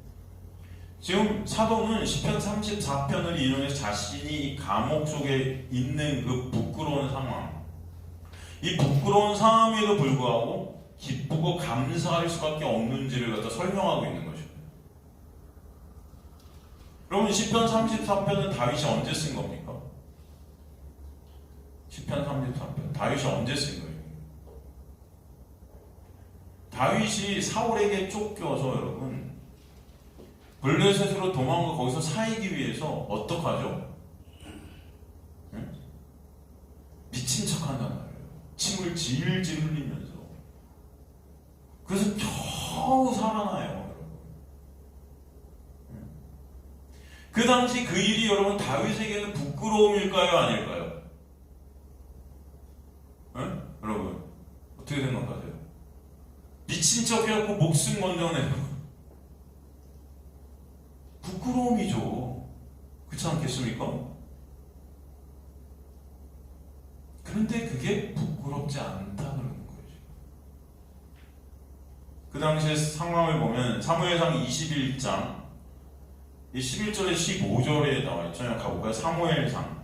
지금 사도는 시편 34편을 인용해서 자신이 감옥 속에 있는 그 부끄러운 상황, 이 부끄러운 상황에도 불구하고 기쁘고 감사할 수밖에 없는지를 갖다 설명하고 있는 것입니다. 여러분 시편 34편은 다윗이 언제 쓴 겁니까? 시편 34편 다윗이 언제 쓴 거예요? 다윗이 사울에게 쫓겨서 여러분 블레셋으로 도망가 거기서 살기 위해서 어떡하죠? 응? 미친 척 한단 말이에요. 침을 질질 흘리면서. 그래서 겨우 살아나요, 여러분. 응? 그 당시 그 일이 여러분 다윗에게는 부끄러움일까요? 아닐까요? 응? 여러분 어떻게 생각하세요? 미친 척 해갖고 목숨 건져내고 부끄러움이죠. 그렇지 않겠습니까? 그런데 그게 부끄럽지 않다는 거죠. 그 당시의 상황을 보면 사무엘상 21장 11절에 15절에 나와 있죠. 가볼까요? 사무엘상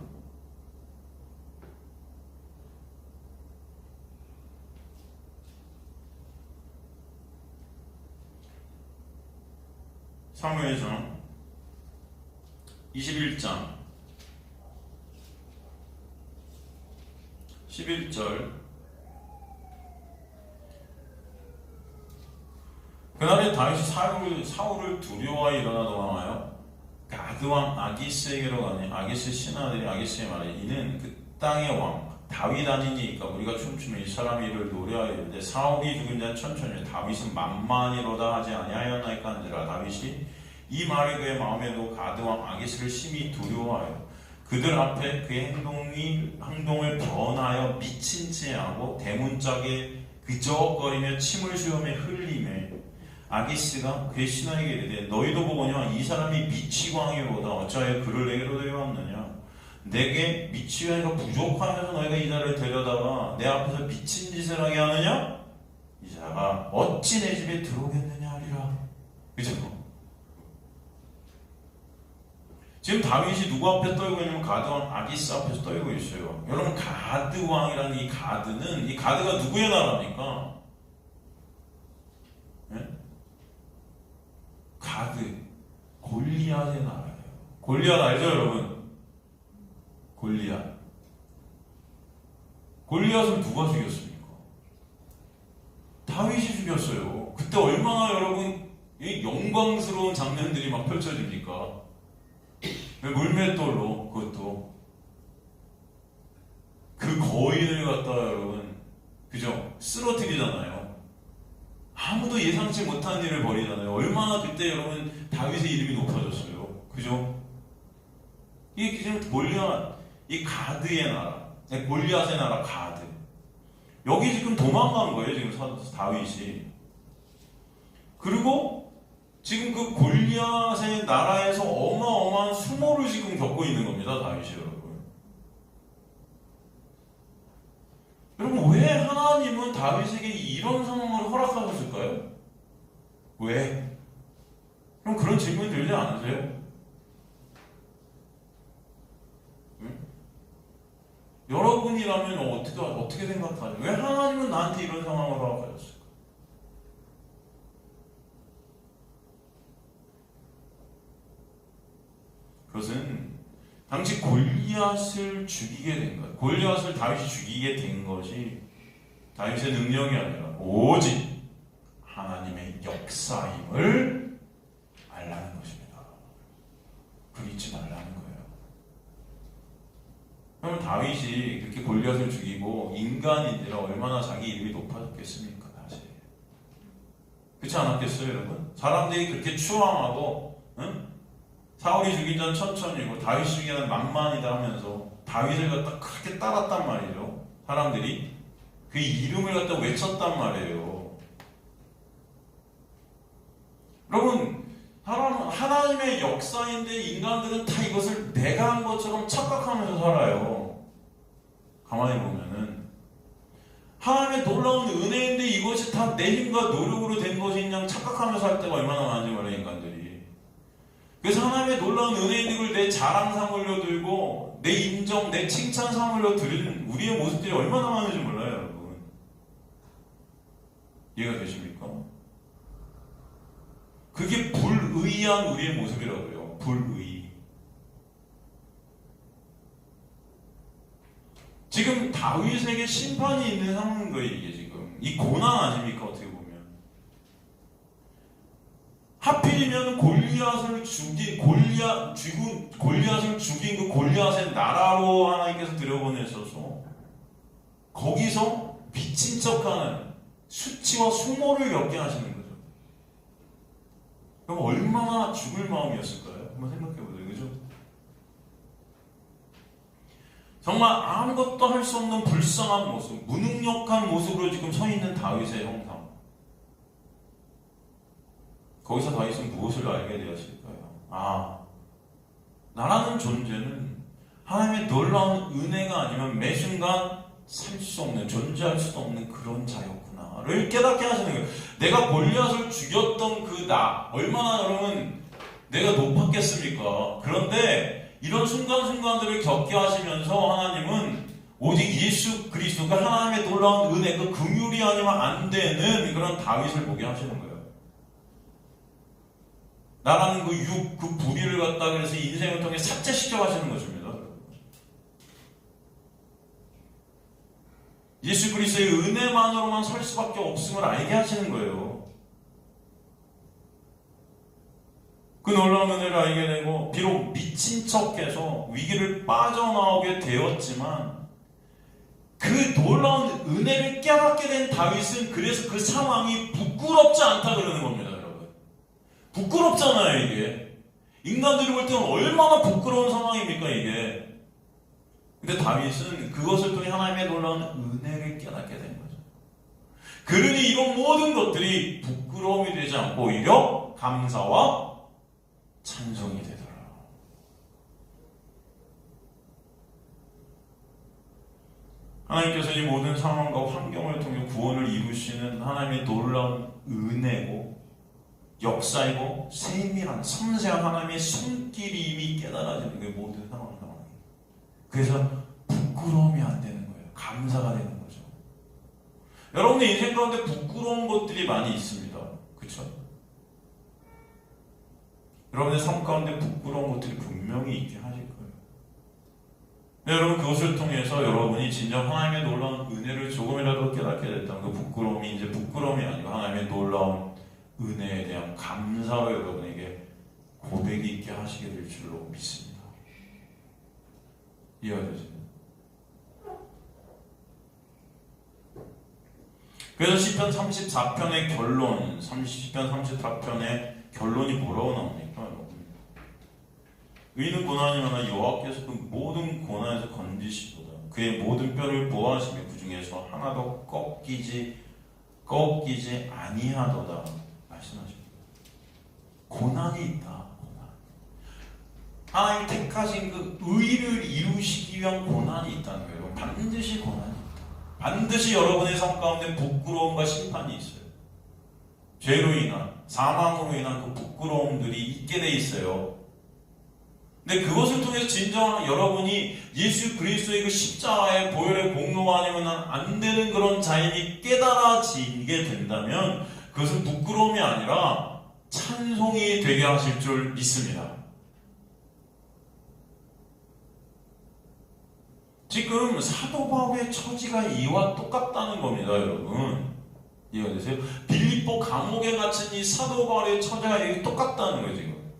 21장 11절 그날에 다윗이 사울을 두려워하여 일어나 도망하여 그 가드 왕 아기스에게로 가니 아기스 신하들이 아기스에 말해 이는 그 땅의 왕 다윗 아니니까 우리가 춤추며 이 사람이 이를 노래하였는데 사울이 죽은 자는 천천히 다윗은 만만이로다 하지 아니하였나이까 하니라. 다윗이 이 말을 그의 마음에 두고 가드 왕 아기스를 심히 두려워하여 그들 앞에 그의 행동을 변하여 미친 채 하고 대문짝에 그저거리며 침을 수염에 흘리매 아기스가 그의 신하에게 이르되 너희도 보거니와 이 사람이 미치광이로다 어찌하여 그를 내게로 데려왔느냐. 내게 미치광이가 부족하면서 너희가 이 자를 데려다가 내 앞에서 미친 짓을 하게 하느냐. 이 자가 어찌 내 집에 들어오겠느냐 하리라. 그죠? 지금 다윗이 누구 앞에 떨고 있냐면 가드왕 아기스 앞에서 떨고 있어요. 여러분 가드왕이라는 이 가드는 이 가드가 누구의 나라입니까? 네? 가드 골리앗의 나라예요. 골리앗 알죠 여러분? 골리앗. 골리앗을 누가 죽였습니까? 다윗이 죽였어요. 그때 얼마나 여러분 이 영광스러운 장면들이 막 펼쳐집니까? 물맷돌로 그것도 그 거인을 갖다가 여러분 그죠? 쓰러뜨리잖아요. 아무도 예상치 못한 일을 벌이잖아요. 얼마나 그때 여러분 다윗의 이름이 높아졌어요. 그죠? 이게 지금 골리앗 이 가드의 나라 골리앗의 나라 가드 여기 지금 도망간 거예요. 지금 다윗이. 그리고 지금 그 골리앗의 나라에서 어마어마한 수모를 지금 겪고 있는 겁니다. 다윗이 여러분. 여러분 왜 하나님은 다윗에게 이런 상황을 허락하셨을까요? 왜? 그럼 그런 질문 들지 않으세요? 응? 여러분이라면 어떻게 생각하세요? 왜 하나님은 나한테 이런 상황을 허락하셨을까? 그것은 당시 골리앗을 죽이게 된 것, 골리앗을 다윗이 죽이게 된 것이 다윗의 능력이 아니라 오직 하나님의 역사임을 알라는 것입니다. 그걸 잊지 말라는 거예요. 그러면 다윗이 그렇게 골리앗을 죽이고 인간인지라 얼마나 자기 이름이 높아졌겠습니까? 사실 그렇지 않았겠어요, 여러분? 사람들이 그렇게 추앙하고, 응? 사울이 죽인 자는 천천히고 다윗이 죽인 자는 만만이다 하면서 다윗을 갖다 그렇게 따랐단 말이죠. 사람들이 그 이름을 갖다 외쳤단 말이에요. 여러분 하나님의 역사인데 인간들은 다 이것을 내가 한 것처럼 착각하면서 살아요. 가만히 보면은 하나님의 놀라운 은혜인데 이것이 다 내 힘과 노력으로 된 것인 양 착각하면서 살 때가 얼마나 많은지 몰라요, 인간들이. 그래서 하나님의 놀라운 은혜인 걸 내 자랑 삼으려 들고 내 인정, 내 칭찬 삼으려 드리는 우리의 모습들이 얼마나 많은지 몰라요, 여러분. 이해가 되십니까? 그게 불의한 우리의 모습이라고요. 불의. 지금 다윗에게 심판이 있는 상황인 거예요, 이게 지금. 이 고난 아닙니까, 어떻게 보면. 하필이면 골리앗을 죽인 그 골리앗의 나라로 하나님께서 들여보내셔서 거기서 미친 척하는 수치와 수모를 겪게 하시는 거죠. 그럼 얼마나 죽을 마음이었을까요? 한번 생각해보세요. 그죠? 정말 아무것도 할 수 없는 불쌍한 모습, 무능력한 모습으로 지금 서 있는 다윗의 형상. 거기서 다윗은 무엇을 알게 되었을까요? 나라는 존재는 하나님의 놀라운 은혜가 아니면 매 순간 살 수 없는, 존재할 수도 없는 그런 자였구나를 깨닫게 하시는 거예요. 내가 골리앗을 죽였던 그 나, 얼마나 여러분 내가 높았겠습니까? 그런데 이런 순간순간들을 겪게 하시면서 하나님은 오직 예수 그리스도가 하나님의 놀라운 은혜, 그 긍휼이 아니면 안 되는 그런 다윗을 보게 하시는 거예요. 나라는 그 불의를 갖다 그래서 인생을 통해 삭제시켜 가시는 것입니다. 예수 그리스도의 은혜만으로만 설 수밖에 없음을 알게 하시는 거예요. 그 놀라운 은혜를 알게 되고 비록 미친 척해서 위기를 빠져나오게 되었지만 그 놀라운 은혜를 깨닫게 된 다윗은 그래서 그 상황이 부끄럽지 않다 그러는 겁니다, 여러분. 부끄럽잖아요, 이게. 인간들이 볼 때는 얼마나 부끄러운 상황입니까, 이게. 근데 다윗은 그것을 통해 하나님의 놀라운 은혜를 깨닫게 된 거죠. 그러니 이런 모든 것들이 부끄러움이 되지 않고 오히려 감사와 찬송이 되더라. 하나님께서 이 모든 상황과 환경을 통해 구원을 이루시는 하나님의 놀라운 은혜고 역사이고 세밀한 섬세한 하나님의 손길이 이미 깨달아지는 그 모든 상황이. 그래서 부끄러움이 안 되는 거예요. 감사가 되는 거죠. 여러분의 인생 가운데 부끄러운 것들이 많이 있습니다. 그렇죠? 여러분의 삶 가운데 부끄러운 것들이 분명히 있게 하실 거예요. 네, 여러분 그것을 통해서 여러분이 진정 하나님의 놀라운 은혜를 조금이라도 깨닫게 됐다면 그 부끄러움이 이제 부끄러움이 아니고 하나님의 놀라운 은혜에 대한 감사로 여러분에게 고백이 있게 하시게 될 줄로 믿습니다. 이해되죠? 그래서 시편 34편의 결론, 시편 34편의 결론이 뭐라고 나옵니까? 의인은 고난이 많아 여호와께서 그 모든 고난에서 건지시도다. 그의 모든 뼈를 보호하시며 그 중에서 하나도 꺾이지 아니하도다 말씀하십니다. 고난이 있다. 하나님 택하신 그 의를 이루시기 위한 고난이 있다는 거예요. 반드시 고난이 있다. 반드시 여러분의 삶 가운데 부끄러움과 심판이 있어요. 죄로 인한, 사망으로 인한 그 부끄러움들이 있게 돼 있어요. 근데 그것을 통해서 진정 여러분이 예수 그리스도의 그 십자가의 보혈의 공로가 아니면 안 되는 그런 자인이 깨달아지게 된다면 그것은 부끄러움이 아니라 찬송이 되게 하실 줄 믿습니다. 지금 사도 바울의 처지가 이와 똑같다는 겁니다, 여러분. 이해가 되세요? 빌립보 감옥에 갇힌 이 사도 바울의 처지가 똑같다는 거예요, 지금.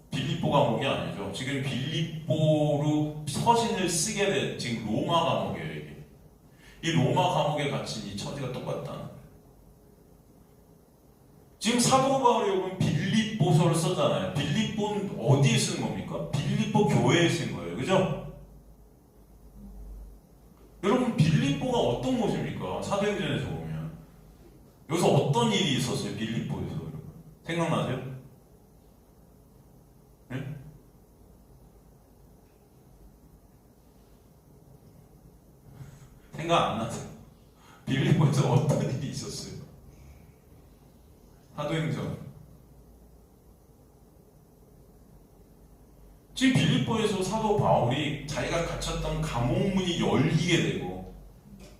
빌립보 감옥이 아니죠. 지금 빌립보로 서신을 쓰게 된 지금 로마 감옥이에요, 이게. 이 로마 감옥에 갇힌 이 처지가 똑같다는 거예요. 지금 사도 바울이 여러분 빌립보서를 쓰잖아요. 빌립보는 어디에 쓴 겁니까? 빌립보 교회에 쓴 거예요. 그죠? 여러분 빌립보가 어떤 곳입니까? 사도행전에서 보면 여기서 어떤 일이 있었어요? 빌립보에서 여러분 생각나세요? 네? 생각 안 나세요? 빌립보에서 어떤 일이 있었어요? 사도행전. 지금 빌립보에서 사도 바울이 자기가 갇혔던 감옥문이 열리게 되고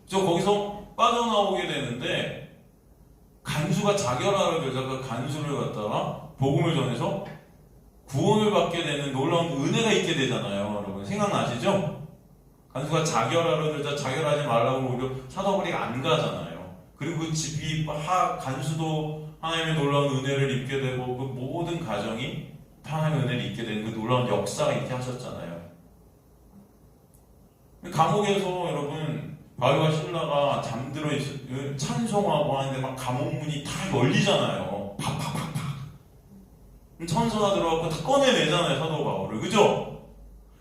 거기서 빠져나오게 되는데 간수가 자결하려 들다가 간수를 갖다가 복음을 전해서 구원을 받게 되는 놀라운 은혜가 있게 되잖아요. 여러분 생각나시죠? 간수가 자결하려 들자 자결하지 말라고 오히려 사도 바울이 안 가잖아요. 그리고 그 집이 간수도 하나님의 놀라운 은혜를 입게 되고 그 모든 가정이 하나님의 은혜를 입게 되는 그 놀라운 역사가 있게 하셨잖아요. 감옥에서 여러분 바울과 실라가 잠들어 있어 찬송하고 하는데 막 감옥문이 다 열리잖아요. 팍팍팍팍. 천사가 들어가고 다 꺼내내잖아요, 사도 바울을. 그죠?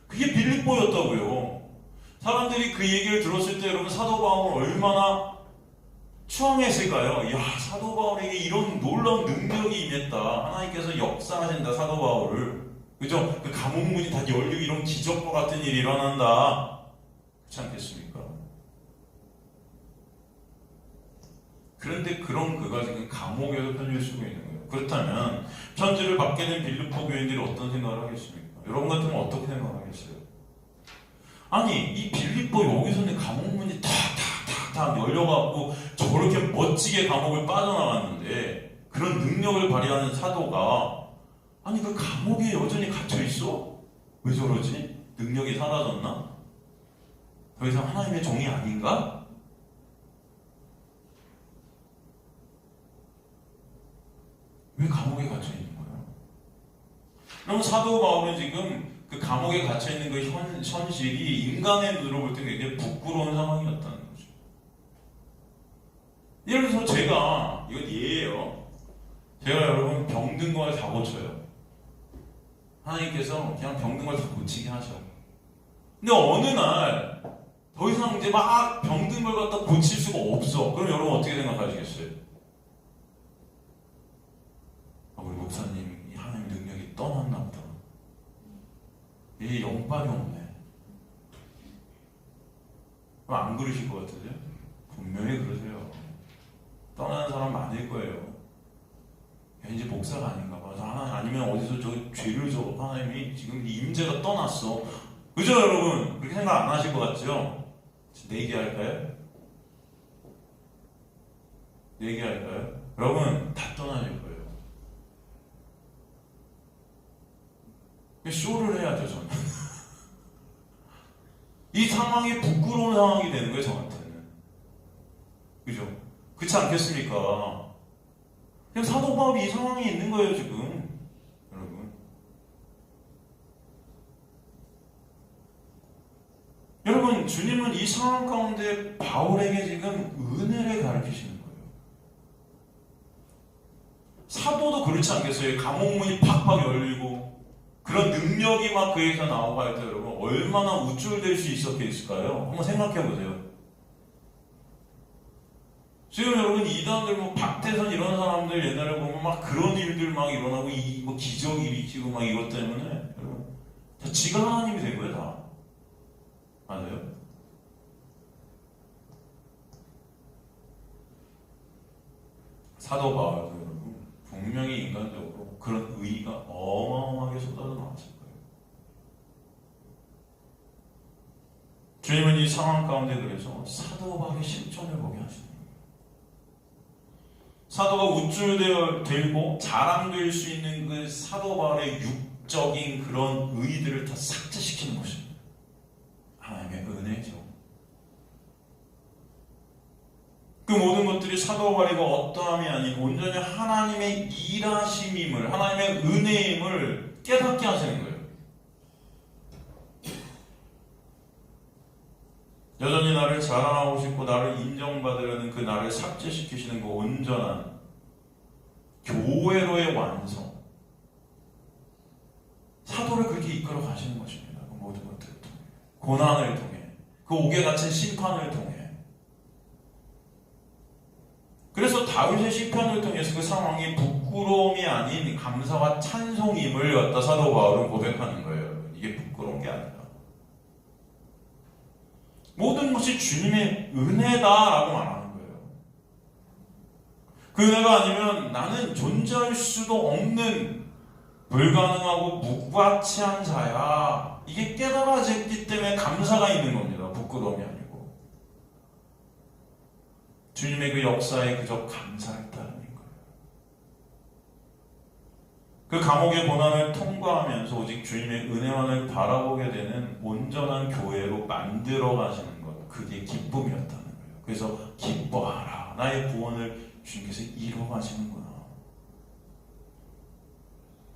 그게 빌립보였다고요. 사람들이 그 얘기를 들었을 때 여러분 사도 바울은 얼마나 추앙했을까요? 이야, 사도 바울에게 이런 놀라운 능력이 임했다. 하나님께서 역사하신다, 사도 바울을. 그죠? 그 감옥문이 다 열리고 이런 기적과 같은 일이 일어난다. 그렇지 않겠습니까? 그런데 그런 그가 지금 감옥에서 편지를 쓰고 있는 거예요. 그렇다면 편지를 받게 된 빌립보 교인들이 어떤 생각을 하겠습니까? 여러분 같으면 어떻게 생각하겠어요? 아니, 이 빌립보 여기서는 감옥문이 탁탁탁탁 열려갖고 저렇게 멋지게 감옥을 빠져나갔는데 그런 능력을 발휘하는 사도가 아니 그 감옥에 여전히 갇혀있어? 왜 저러지? 능력이 사라졌나? 더 이상 하나님의 종이 아닌가? 왜 감옥에 갇혀 있는 거예요? 그럼 사도 바울은 지금 그 감옥에 갇혀 있는 그 현실이 인간의 눈으로 볼 때 굉장히 부끄러운 상황이었다는 거죠. 예를 들어서 제가, 이건 예예요. 제가 여러분 병든 걸 다 고쳐요. 하나님께서 그냥 병든 걸 다 고치게 하셔. 근데 어느 날 더 이상 이제 막 병든 걸 갖다 고칠 수가 없어. 그럼 여러분 어떻게 생각하시겠어요? 우리 목사님 이 하나님 능력이 떠났나 보다. 이 영빨이 없네. 그럼 안 그러실 것 같으세요? 분명히 그러세요. 떠나는 사람 많을 거예요. 왠지 목사가 아닌가 봐. 하나님 아니면 어디서 저 죄를 져 하나님이 지금 임재가 떠났어. 그죠 여러분? 그렇게 생각 안 하실 것 같죠? 내기할까요? 내기할까요? 여러분 다 떠나실 거예요. 쇼를 해야죠 저는. 이 상황이 부끄러운 상황이 되는 거예요 저한테는. 그죠? 그렇지 않겠습니까? 그냥 사도 바울이 이 상황에 있는 거예요 지금. 여러분 주님은 이 상황 가운데 바울에게 지금 은혜를 가르치시는 거예요. 사도도 그렇지 않겠어요? 감옥문이 팍팍 열리고 그런 능력이 막 그에서 나오고 할 때 여러분 얼마나 우쭐될 수 있었겠을까요? 한번 생각해 보세요. 지금 여러분 이단들 뭐 박태선 이런 사람들 옛날에 보면 막 그런 일들 막 일어나고 이 뭐 기적 일이치고 막 이것 때문에 여러분 다 지가 하나님이 된 거예요 다. 맞아요? 사도 바울도 여러분 분명히 인간적으로 그런 의의가 어마어마하게 쏟아져 나왔을 거예요. 주님은 이 상황 가운데 그래서 사도 바울의 실존을 보게 하시는 거예요. 사도가 우쭐대고 자랑될 수 있는 그 사도 바울의 육적인 그런 의의들을 다 삭제시키는 것입니다. 하나님의 은혜죠. 그 모든 것들이 사도 바울이 어떠함이 아닌 온전히 하나님의 일하심임을, 하나님의 은혜임을 깨닫게 하시는 거예요. 여전히 나를 자랑하고 싶고 나를 인정받으려는 그 나를 삭제시키시는 그 온전한 교회로의 완성. 사도를 그렇게 이끌어 가시는 것입니다. 그 모든 것들을 통해. 고난을 통해. 그 옥에 갇힌 심판을 통해. 그래서 다윗의 시편을 통해서 그 상황이 부끄러움이 아닌 감사와 찬송임을 갖다 사도 바울은 고백하는 거예요. 이게 부끄러운 게 아니라. 모든 것이 주님의 은혜다라고 말하는 거예요. 그 은혜가 아니면 나는 존재할 수도 없는 불가능하고 무가치한 자야. 이게 깨달아졌기 때문에 감사가 있는 겁니다. 부끄러움이 아니고. 주님의 그 역사에 그저 감사했다는 거예요. 그 감옥의 고난을 통과하면서 오직 주님의 은혜만을 바라보게 되는 온전한 교회로 만들어 가시는 것, 그게 기쁨이었다는 거예요. 그래서 기뻐하라. 나의 구원을 주님께서 이루어 가시는구나.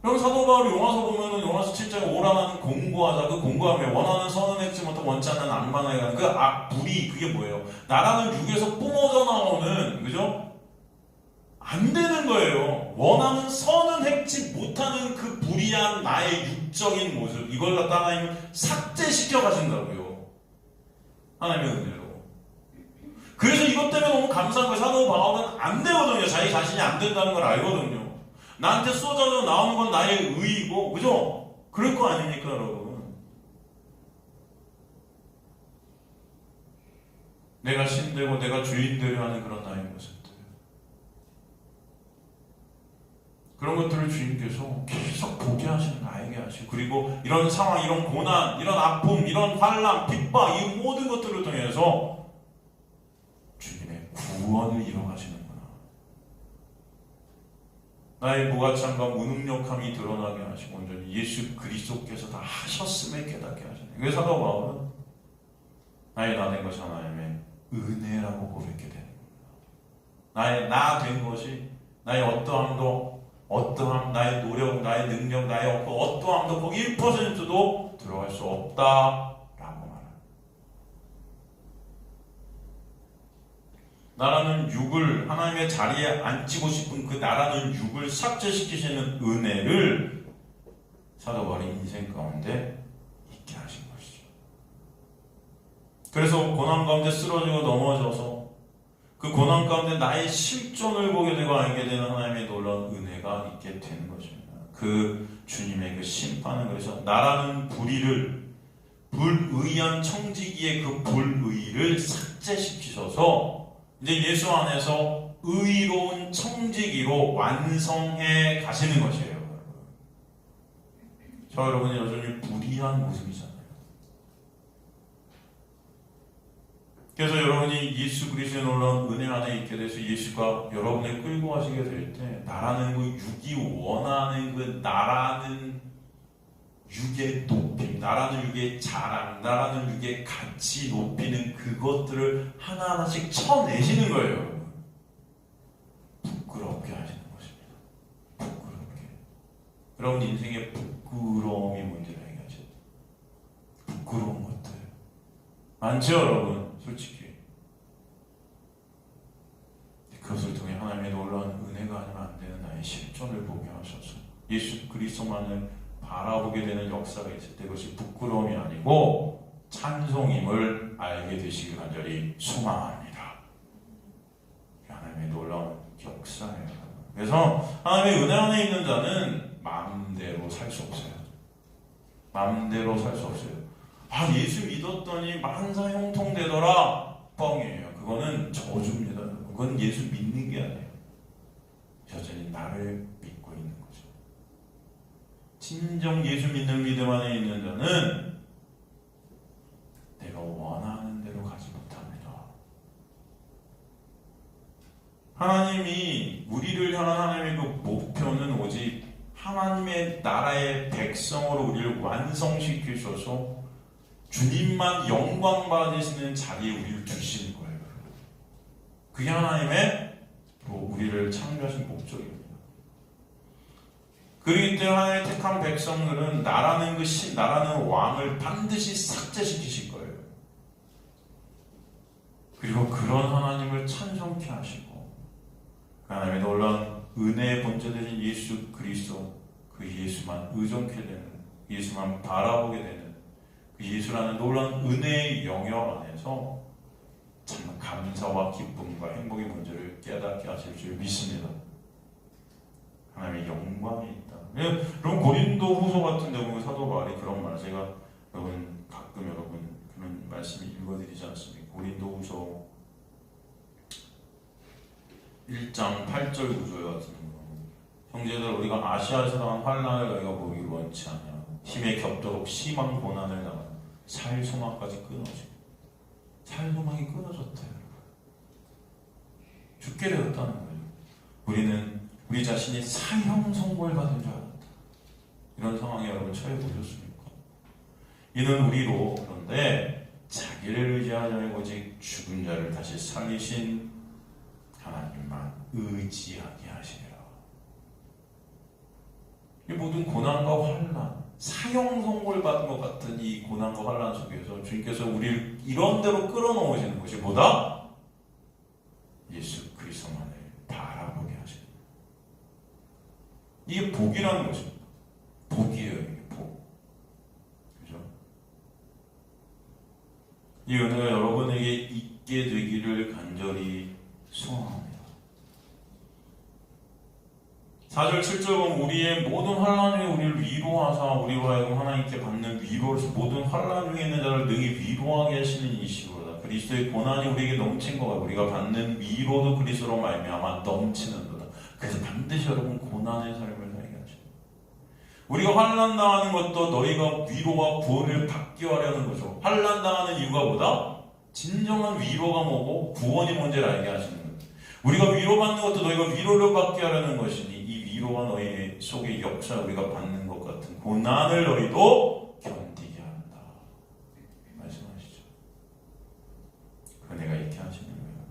그럼 사도 바울이 용화서 보면은 용화서 7장에 오라는 공고하자. 그 공고함에 원하는 선은 행치 못하고 원치 않는 악만을 가는 그 불이 그게 뭐예요? 나라는 육에서 뿜어져 나오는, 그죠? 안 되는 거예요. 원하는 선은 행치 못하는 그 불의한 나의 육적인 모습, 이걸 갖다 하나님은 삭제시켜 가신다고요. 하나님의 은혜로. 그래서 이것 때문에 너무 감사한 거예요. 사도 바울은 안 되거든요. 자기 자신이 안 된다는 걸 알거든요. 나한테 쏟아져 나오는 건 나의 의이고, 그죠? 그럴 거 아닙니까, 여러분? 내가 신되고 내가 주인되려 하는 그런 나의 모습들. 그런 것들을 주님께서 계속 보게 하시는, 알게 하시고, 그리고 이런 상황, 이런 고난, 이런 아픔, 이런 환난, 핍박, 이 모든 것들을 통해서 주님의 구원을 이뤄가시는구나. 나의 무가참과 무능력함이 드러나게 하시고 온전히 예수 그리스도께서 다 하셨음을 깨닫게 하시는. 그래서 사도 바울은 나의 나 된 것이 하나님의 은혜라고 고백하게 되는 겁니다. 나의 나 된 것이 나의 어떠함도 어떠함, 나의 노력, 나의 능력, 나의 어떠함도 거기 1%도 들어갈 수 없다라고 말합니다. 나라는 육을 하나님의 자리에 앉히고 싶은 그 나라는 육을 삭제시키시는 은혜를 사도 바울이 인생 가운데 있게 하신 것이죠. 그래서 고난 가운데 쓰러지고 넘어져서 그 고난 가운데 나의 실존을 보게 되고 알게 되는 하나님의 놀라운 은혜가 있게 되는 것입니다. 그 주님의 그 심판은 그래서 나라는 불의한 청지기의 그 불의를 삭제시키셔서 이제 예수 안에서 의로운 청지기로 완성해 가시는 것이에요. 저 여러분이 여전히 불의한 모습이잖아요. 그래서 여러분이 예수 그리스도의 놀라운 은혜 안에 있게 돼서 예수가 여러분을 끌고 가시게 될 때 나라는 그 육이 원하는 그 나라는 육의 높임, 나라는 육의 자랑, 나라는 육의 가치 높이는 그것들을 하나하나씩 쳐내시는 거예요. 부끄럽게 하시는 것입니다. 부끄럽게. 여러분 인생에 부끄러움이 뭔지를 얘기하죠. 부끄러운 것들 많죠, 여러분. 솔직히 그것을 통해 하나님의 놀라운 은혜가 아니면 안 되는 나의 실존을 보게 하셔서 예수 그리스도만을 바라보게 되는 역사가 있을 때 그것이 부끄러움이 아니고 찬송임을 알게 되시길 간절히 소망합니다. 하나님의 놀라운 역사예요. 그래서 하나님의 은혜 안에 있는 자는 마음대로 살 수 없어요. 마음대로 살 수 없어요. 예수 믿었더니 만사 형통되더라. 뻥이에요. 그거는 저주입니다. 그건 예수 믿는 게 아니에요. 여전히 나를 믿고 있는 거죠. 진정 예수 믿는 믿음 안에 있는 자는 내가 원하는 대로 가지 못합니다. 하나님이 우리를 향한 하나님의 그 목표는 오직 하나님의 나라의 백성으로 우리를 완성시키셔서 주님만 영광 받으시는 자리에 우리를 두시는 거예요. 그게 하나님의 우리를 창조하신 목적입니다. 그렇기 때문에 하나님의 택한 백성들은 나라는 왕을 반드시 삭제시키실 거예요. 그리고 그런 하나님을 찬송케 하시고 그 하나님의 놀라운 은혜의 본체되신 예수 그리스도 그 예수만 의존케 되는 예수만 바라보게 되는 그 예수라는 놀라운 은혜의 영역 안에서 참 감사와 기쁨과 행복의 문제를 깨닫게 하실 줄 믿습니다. 하나님의 영광이 있다. 여러분 고린도 후서 같은 데 보면 사도 바울이 그런 말 제가 가끔 그런 말씀 읽어드리지 않습니까? 고린도 후서 1장 8절 9절 같은 거 형제들 우리가 아시아에서 당한 환난을 너희가 보기 원치 않냐 힘에 겹도록 심한 고난을 당한 살소망까지 끊어지고 살소망이 끊어졌대요. 죽게 되었다는 거예요. 우리는 우리 자신이 사형 선고를 받은 줄 알았다. 이런 상황에 여러분 처해 보셨습니까? 이는 우리로 그런데 자기를 의지하여 오직 죽은 자를 다시 살리신 하나님만 의지하게 하시리라. 이 모든 고난과 환난, 사형 선고를 받은 것 같은 이 고난과 환난 속에서 주님께서 우리를 이런 데로 끌어놓으시는 것이 뭐다? 예수 그리스도만을 바라보게 하시는 이게 복이라는 것입니다. 복이에요. 이게 복. 그죠? 이 은혜가 여러분에게 있게 되기를 간절히 소원합니다. 4절 7절 보면 우리의 모든 환난 중에 우리를 위로하사 우리로 하여금 하나님께 받는 위로로서 모든 환난 중에 있는 자를 능히 위로하게 하시는 이시로다. 그리스도의 고난이 우리에게 넘친 거가 우리가 받는 위로도 그리스도로 말미암아 넘치는 거다. 그래서 반드시 여러분 고난의 삶을 살게 하십니다. 우리가 환난 당하는 것도 너희가 위로와 구원을 받기 하려는 거죠. 환난 당하는 이유가 뭐다? 진정한 위로가 뭐고 구원이 뭔지를 알게 하시는 거예요. 우리가 위로받는 것도 너희가 위로를 받게 하려는 것이니 이 위로가 너희 속의 역사 우리가 받는 것 같은 고난을 너희도 견디게 한다. 말씀하시죠. 은혜가 있게 하시는 거예요.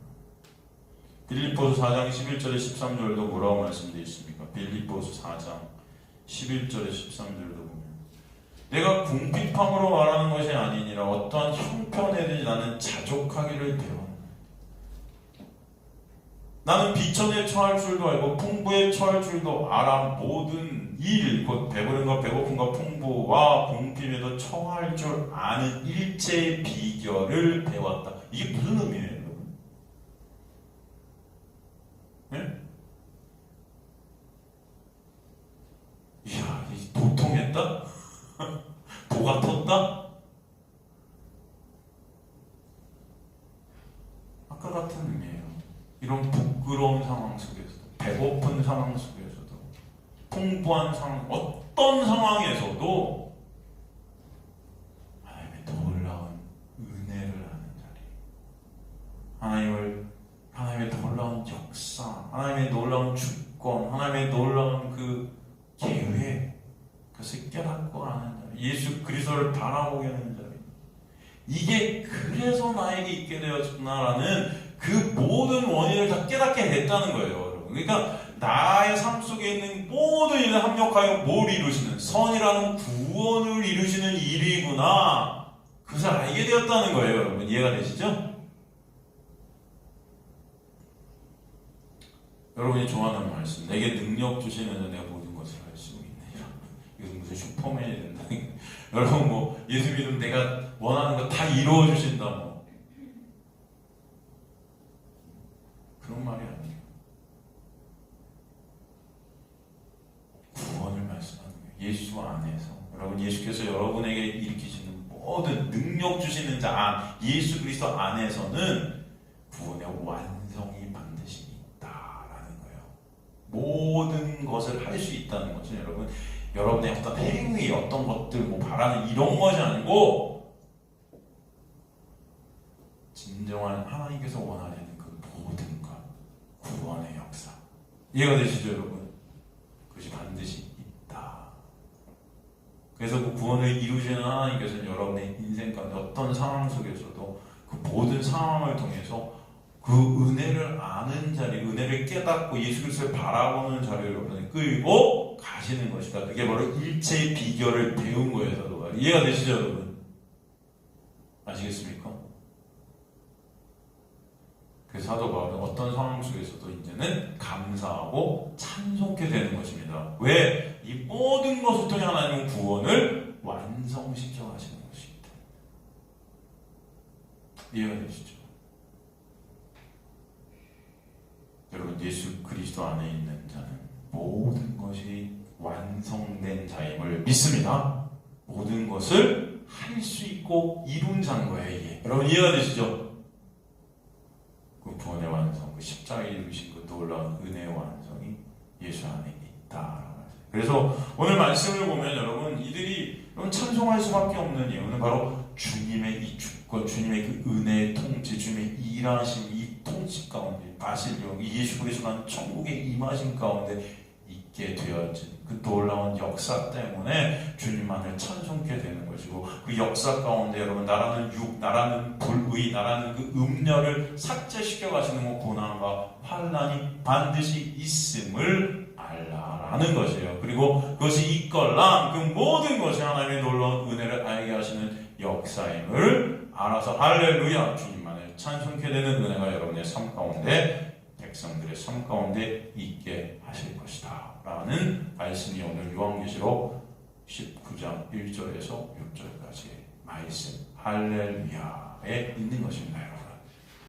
빌립보서 빌립보서 4장 11절에 13절도 뭐라고 말씀되어 있습니까? 빌립보서 4장 11절에 13절도 보면 내가 궁핍함으로 말하는 것이 아니니라 어떠한 형편에든지 나는 자족하기를 배웠노라. 나는 비천에 처할 줄도 알고 풍부에 처할 줄도 알아. 모든 일, 곧 배부른과 배고픔과 풍부와 궁핍에도 처할 줄 아는 일체의 비결을 배웠다. 이게 무슨 의미예요, 여러분? 네? 이야, 도통했다? 도가 텄다? 아까 같은 의미예요. 이런 부끄러운 상황 속에서도, 배고픈 상황 속에서도, 풍부한 상황, 어떤 상황에서도 하나님의 놀라운 은혜를 아는 자리, 하나님의 놀라운 역사, 하나님의 놀라운 주권, 하나님의 놀라운 그 계획, 그것을 깨닫고 아는 자리, 예수 그리스도를 바라보게 하는 자리, 이게 그래서 나에게 있게 되었구나라는 그 모든 원인을 다 깨닫게 됐다는 거예요, 여러분. 그러니까 나의 삶 속에 있는 모든 일을 합력하여 뭘 이루시는, 선이라는 구원을 이루시는 일이구나, 그것을 알게 되었다는 거예요, 여러분. 이해가 되시죠? 여러분이 좋아하는 말씀, 내게 능력 주시는 내가 모든 것을 할 수 있네. 이거 무슨 슈퍼맨이 된다. 여러분 뭐 예수 믿으면 내가 원하는 거 다 이루어 주신다 뭐 그런 말이 아니에요. 구원을 말씀하는 거예요. 예수 안에서 여러분, 예수께서 여러분에게 일으키시는 모든 능력 주시는 자 예수 그리스도 안에서는 구원의 완성이 반드시 있다라는 거예요. 모든 것을 할 수 있다는 것은 여러분의 어떤 행위, 어떤 것들 뭐 바라는 이런 것이 아니고 진정한 하나님께서 원하시는 그 모든 것, 구원의 역사. 이해가 되시죠, 여러분? 그것이 반드시 있다. 그래서 그 구원을 이루시는 하나님께서는 여러분의 인생 가운데 어떤 상황 속에서도 그 모든 상황을 통해서 그 은혜를 아는 자리, 은혜를 깨닫고 예수 그리스도를 바라보는 자리를 여러분이 끌고 가시는 것이다. 그게 바로 일체의 비결을 배운 거예요, 사도 바울이. 이해가 되시죠, 여러분? 아시겠습니까? 그래서 사도 바울은 어떤 상황 속에서도 이제는 감사하고 찬송케 되는 것입니다. 왜? 이 모든 것을 통해 하나님은 구원을 완성시켜 가시는 것입니다. 이해가 되시죠? 여러분, 예수 그리스도 안에 있는 자는 모든 것이 완성된 자임을 믿습니다. 모든 것을 할 수 있고 이룬 자인 거예요, 이게. 여러분, 이해가 되시죠? 그 구원의 완성, 그 십자가에 이루신 그 놀라운 은혜의 완성이 예수 안에 있다. 그래서 오늘 말씀을 보면 여러분, 이들이 찬송할 수밖에 없는 이유는 바로 주님의 이 주권, 주님의 그 은혜의 통치, 주님의 일하심, 이 통치 가운데 바실령, 예수 그리스도라는 천국의 임하심 가운데 있게 되어진 그 놀라운 역사 때문에 주님만을 찬송케 되는 것이고, 그 역사 가운데 여러분, 나라는 육, 나라는 불의, 나라는 그 음녀를 삭제시켜 가시는 그 고난과 환난이 반드시 있음을 알라라는 것이에요. 그리고 그것이 있걸랑 그 모든 것이 하나님의 놀라운 은혜를 알게 하시는 역사임을 알아서 할렐루야, 주님만을 찬송케 되는 은혜가 여러분의 삶 가운데, 백성들의 삶 가운데 있게 하실 것이다 라는 말씀이 오늘 요한계시록 19장 1절에서 6절까지의 말씀 할렐루야에 있는 것입니다.